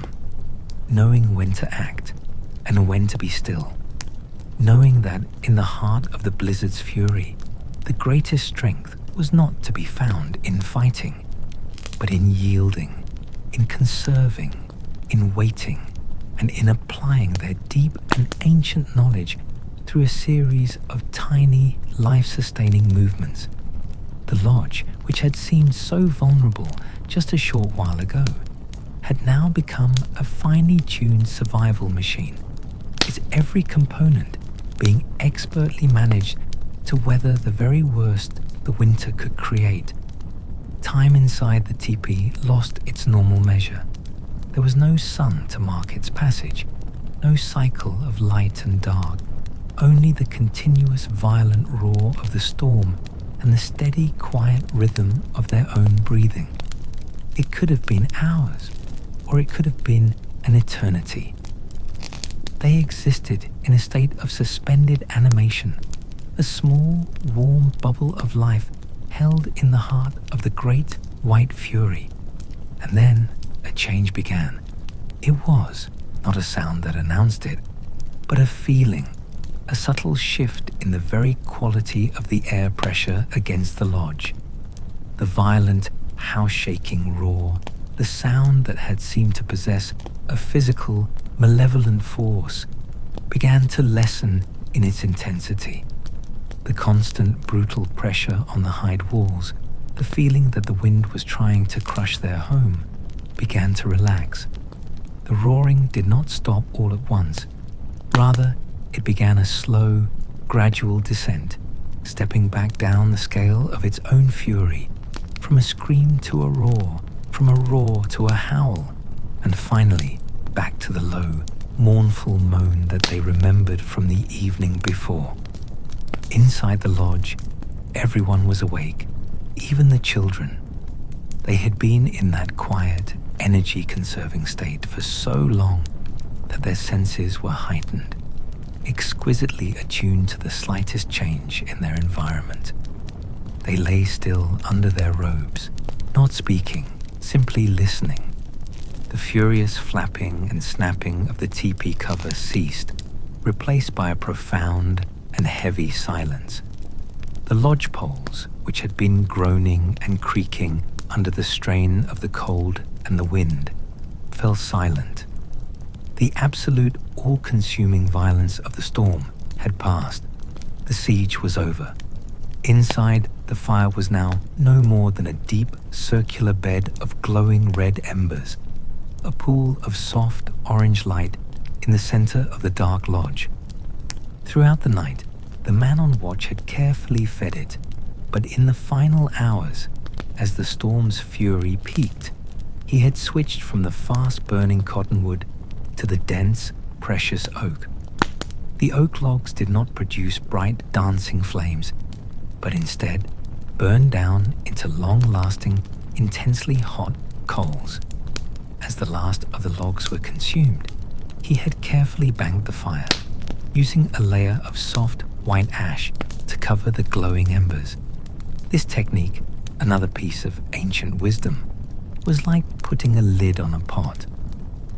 knowing when to act and when to be still, knowing that in the heart of the blizzard's fury, the greatest strength was not to be found in fighting, but in yielding, in conserving, in waiting, and in applying their deep and ancient knowledge through a series of tiny, life-sustaining movements. The lodge, which had seemed so vulnerable just a short while ago, had now become a finely tuned survival machine, its every component being expertly managed to weather the very worst the winter could create. Time inside the teepee lost its normal measure. There was no sun to mark its passage, no cycle of light and dark, only the continuous violent roar of the storm and the steady, quiet rhythm of their own breathing. It could have been hours, or it could have been an eternity. They existed in a state of suspended animation, a small, warm bubble of life held in the heart of the great white fury. And then a change began. It was not a sound that announced it, but a feeling, a subtle shift in the very quality of the air pressure against the lodge. The violent, house-shaking roar, the sound that had seemed to possess a physical, malevolent force, began to lessen in its intensity. The constant, brutal pressure on the hide walls, the feeling that the wind was trying to crush their home, began to relax. The roaring did not stop all at once. Rather, it began a slow, gradual descent, stepping back down the scale of its own fury, from a scream to a roar, from a roar to a howl, and finally back to the low, mournful moan that they remembered from the evening before. Inside the lodge, everyone was awake, even the children. They had been in that quiet, energy-conserving state for so long that their senses were heightened, exquisitely attuned to the slightest change in their environment. They lay still under their robes, not speaking, simply listening. The furious flapping and snapping of the teepee cover ceased, replaced by a profound and heavy silence. The lodge poles, which had been groaning and creaking under the strain of the cold and the wind, fell silent. The absolute, all-consuming violence of the storm had passed. The siege was over. Inside, the fire was now no more than a deep, circular bed of glowing red embers, a pool of soft, orange light in the center of the dark lodge. Throughout the night, the man on watch had carefully fed it, but in the final hours, as the storm's fury peaked, he had switched from the fast-burning cottonwood to the dense, precious oak. The oak logs did not produce bright, dancing flames, but instead burned down into long-lasting, intensely hot coals. As the last of the logs were consumed, he had carefully banked the fire, using a layer of soft, white ash to cover the glowing embers. This technique, another piece of ancient wisdom, was like putting a lid on a pot.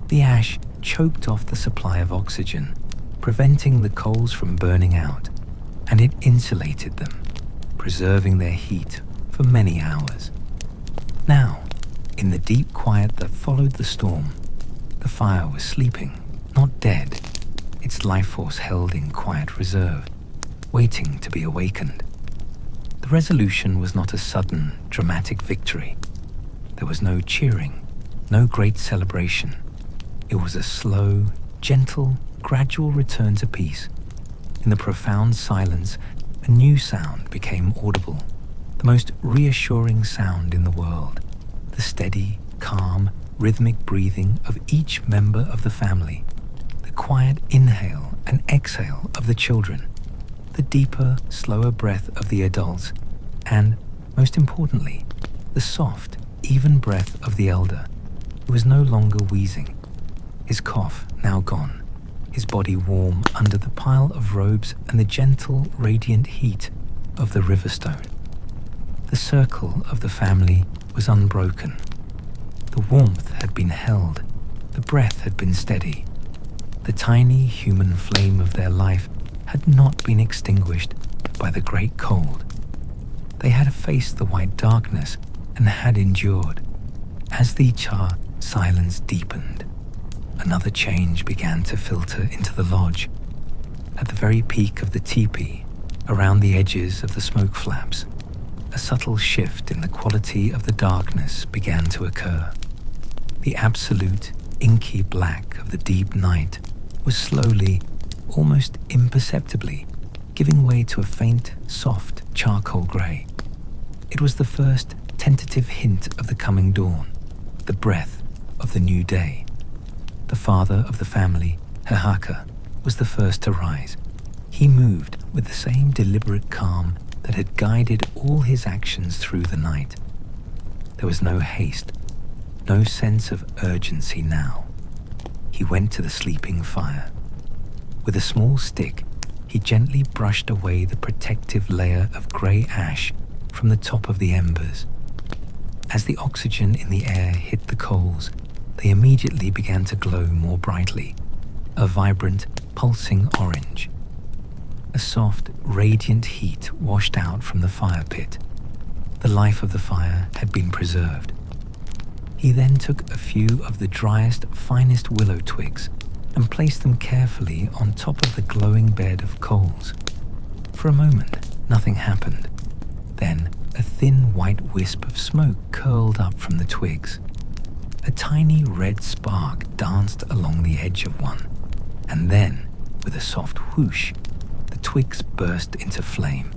The ash choked off the supply of oxygen, preventing the coals from burning out, and it insulated them, preserving their heat for many hours. Now, in the deep quiet that followed the storm, the fire was sleeping, not dead, its life force held in quiet reserve, waiting to be awakened. The resolution was not a sudden, dramatic victory. There was no cheering, no great celebration. It was a slow, gentle, gradual return to peace. In the profound silence, a new sound became audible, the most reassuring sound in the world, the steady, calm, rhythmic breathing of each member of the family, the quiet inhale and exhale of the children, the deeper, slower breath of the adults, and, most importantly, the soft, even breath of the elder, who was no longer wheezing, his cough now gone, his body warm under the pile of robes and the gentle, radiant heat of the Riverstone. The circle of the family was unbroken. The warmth had been held, the breath had been steady. The tiny human flame of their life had not been extinguished by the great cold. They had faced the white darkness and had endured. As the silence deepened, another change began to filter into the lodge. At the very peak of the teepee, around the edges of the smoke flaps, a subtle shift in the quality of the darkness began to occur. The absolute, inky black of the deep night was slowly, almost imperceptibly, giving way to a faint, soft charcoal grey. It was the first tentative hint of the coming dawn, the breath of the new day. The father of the family, Hehaka, was the first to rise. He moved with the same deliberate calm that had guided all his actions through the night. There was no haste, no sense of urgency now. He went to the sleeping fire. With a small stick, he he gently brushed away the protective layer of grey ash from the top of the embers. As the oxygen in the air hit the coals, they immediately began to glow more brightly, a vibrant, pulsing orange. A soft, radiant heat washed out from the fire pit. The life of the fire had been preserved. He then took a few of the driest, finest willow twigs and placed them carefully on top of the glowing bed of coals. For a moment, nothing happened. Then, a thin white wisp of smoke curled up from the twigs. A tiny red spark danced along the edge of one, and then, with a soft whoosh, the twigs burst into flame.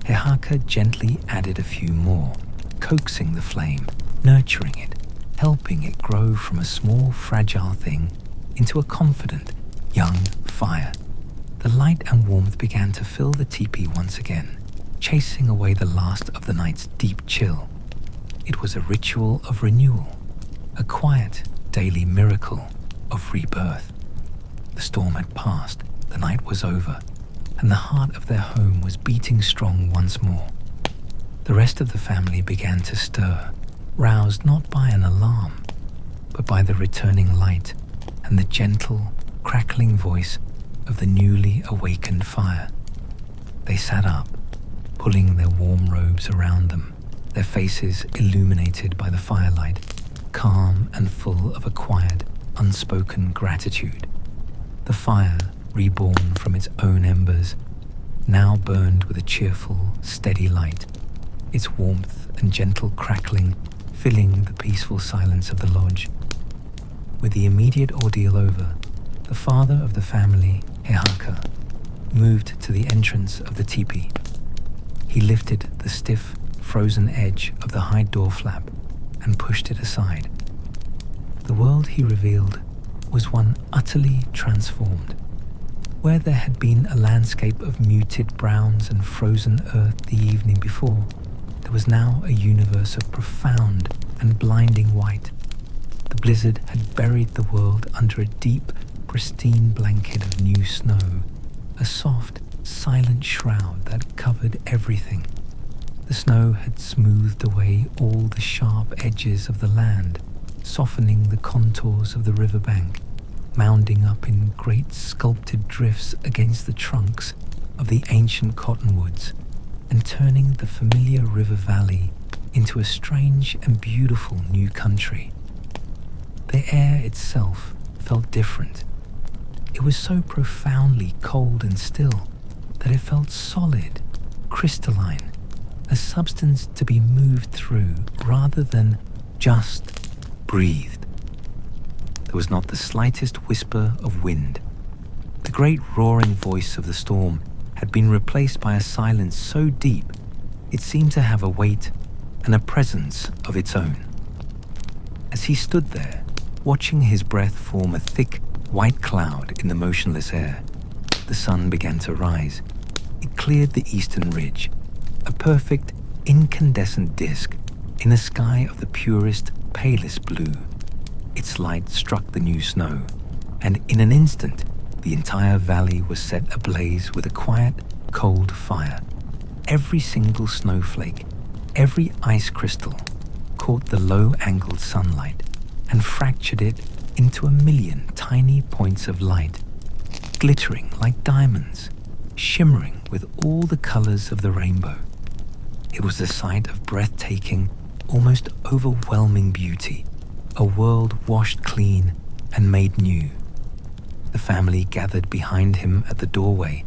He Haka gently added a few more, coaxing the flame, nurturing it, helping it grow from a small, fragile thing into a confident, young fire. The light and warmth began to fill the teepee once again, chasing away the last of the night's deep chill. It was a ritual of renewal, a quiet, daily miracle of rebirth. The storm had passed, the night was over, and the heart of their home was beating strong once more. The rest of the family began to stir, roused not by an alarm, but by the returning light and the gentle, crackling voice of the newly awakened fire. They sat up, pulling their warm robes around them, their faces illuminated by the firelight, calm and full of a quiet, unspoken gratitude. The fire, reborn from its own embers, now burned with a cheerful, steady light, its warmth and gentle crackling filling the peaceful silence of the lodge. With the immediate ordeal over, the father of the family, He Haka, moved to the entrance of the teepee. He lifted the stiff, frozen edge of the high door flap and pushed it aside. The world he revealed was one utterly transformed. Where there had been a landscape of muted browns and frozen earth the evening before, there was now a universe of profound and blinding white. The blizzard had buried the world under a deep, pristine blanket of new snow, a soft, silent shroud that covered everything. The snow had smoothed away all the sharp edges of the land, softening the contours of the riverbank, mounding up in great sculpted drifts against the trunks of the ancient cottonwoods, and turning the familiar river valley into a strange and beautiful new country. The air itself felt different. It was so profoundly cold and still that it felt solid, crystalline, a substance to be moved through rather than just breathed. There was not the slightest whisper of wind. The great roaring voice of the storm had been replaced by a silence so deep it seemed to have a weight and a presence of its own. As he stood there, watching his breath form a thick, white cloud in the motionless air, the sun began to rise. It cleared the eastern ridge, a perfect, incandescent disk in a sky of the purest, palest blue. Its light struck the new snow, and in an instant, the entire valley was set ablaze with a quiet, cold fire. Every single snowflake, every ice crystal, caught the low-angled sunlight and fractured it into a million tiny points of light, glittering like diamonds, shimmering with all the colors of the rainbow. It was a sight of breathtaking, almost overwhelming beauty, a world washed clean and made new. The family gathered behind him at the doorway,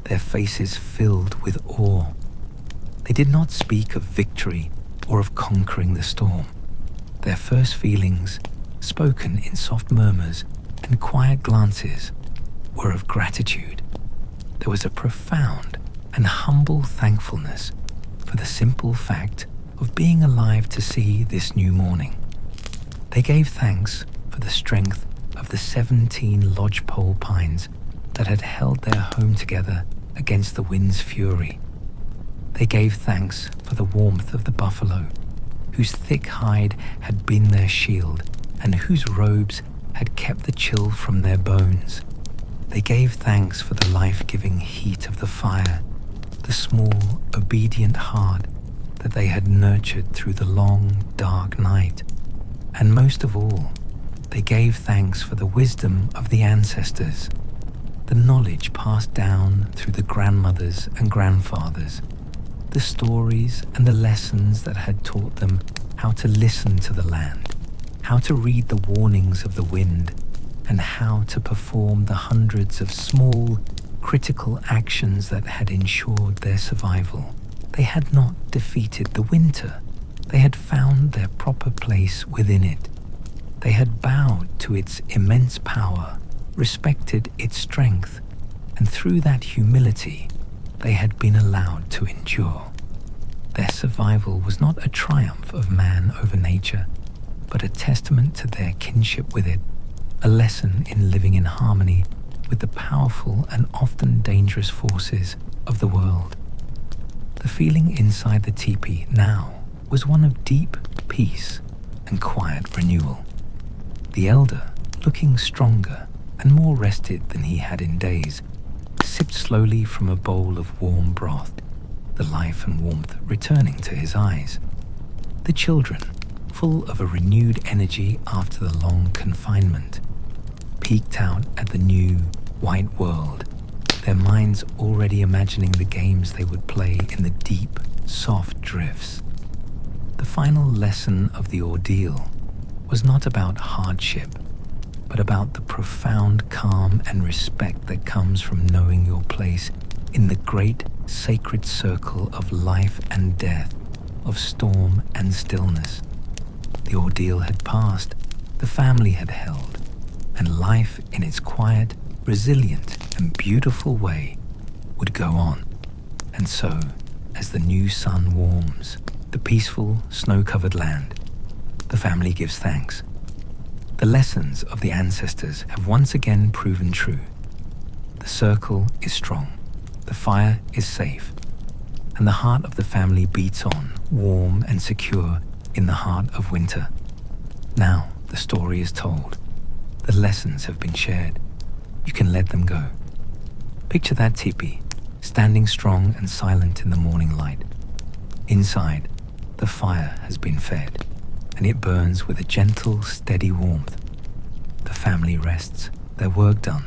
their faces filled with awe. They did not speak of victory or of conquering the storm. Their first feelings, spoken in soft murmurs and quiet glances, were of gratitude. There was a profound and humble thankfulness for the simple fact of being alive to see this new morning. They gave thanks for the strength of the 17 lodgepole pines that had held their home together against the wind's fury. They gave thanks for the warmth of the buffalo, whose thick hide had been their shield and whose robes had kept the chill from their bones. They gave thanks for the life-giving heat of the fire, the small, obedient heart that they had nurtured through the long, dark night. And most of all, they gave thanks for the wisdom of the ancestors, the knowledge passed down through the grandmothers and grandfathers, the stories and the lessons that had taught them how to listen to the land, how to read the warnings of the wind, and how to perform the hundreds of small, critical actions that had ensured their survival. They had not defeated the winter. They had found their proper place within it. They had bowed to its immense power, respected its strength, and through that humility, they had been allowed to endure. Their survival was not a triumph of man over nature, but a testament to their kinship with it, a lesson in living in harmony with the powerful and often dangerous forces of the world. The feeling inside the teepee now was one of deep peace and quiet renewal. The elder, looking stronger and more rested than he had in days, sipped slowly from a bowl of warm broth, the life and warmth returning to his eyes. The children, full of a renewed energy after the long confinement, peeked out at the new, white world, their minds already imagining the games they would play in the deep, soft drifts. The final lesson of the ordeal was not about hardship, but about the profound calm and respect that comes from knowing your place in the great sacred circle of life and death, of storm and stillness. The ordeal had passed, the family had held, and life in its quiet, resilient, and beautiful way would go on. And so, as the new sun warms the peaceful, snow-covered land, the family gives thanks. The lessons of the ancestors have once again proven true. The circle is strong, the fire is safe, and the heart of the family beats on, warm and secure in the heart of winter. Now the story is told. The lessons have been shared. You can let them go. Picture that teepee, standing strong and silent in the morning light. Inside, the fire has been fed, and it burns with a gentle, steady warmth. The family rests, their work done.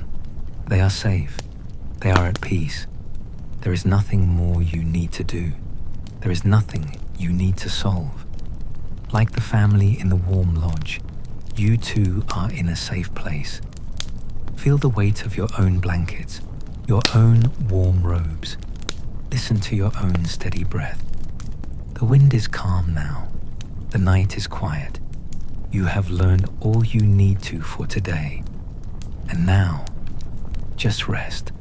They are safe. They are at peace. There is nothing more you need to do. There is nothing you need to solve. Like the family in the warm lodge, you too are in a safe place. Feel the weight of your own blankets, your own warm robes. Listen to your own steady breath. The wind is calm now. The night is quiet. You have learned all you need to for today. And now, just rest.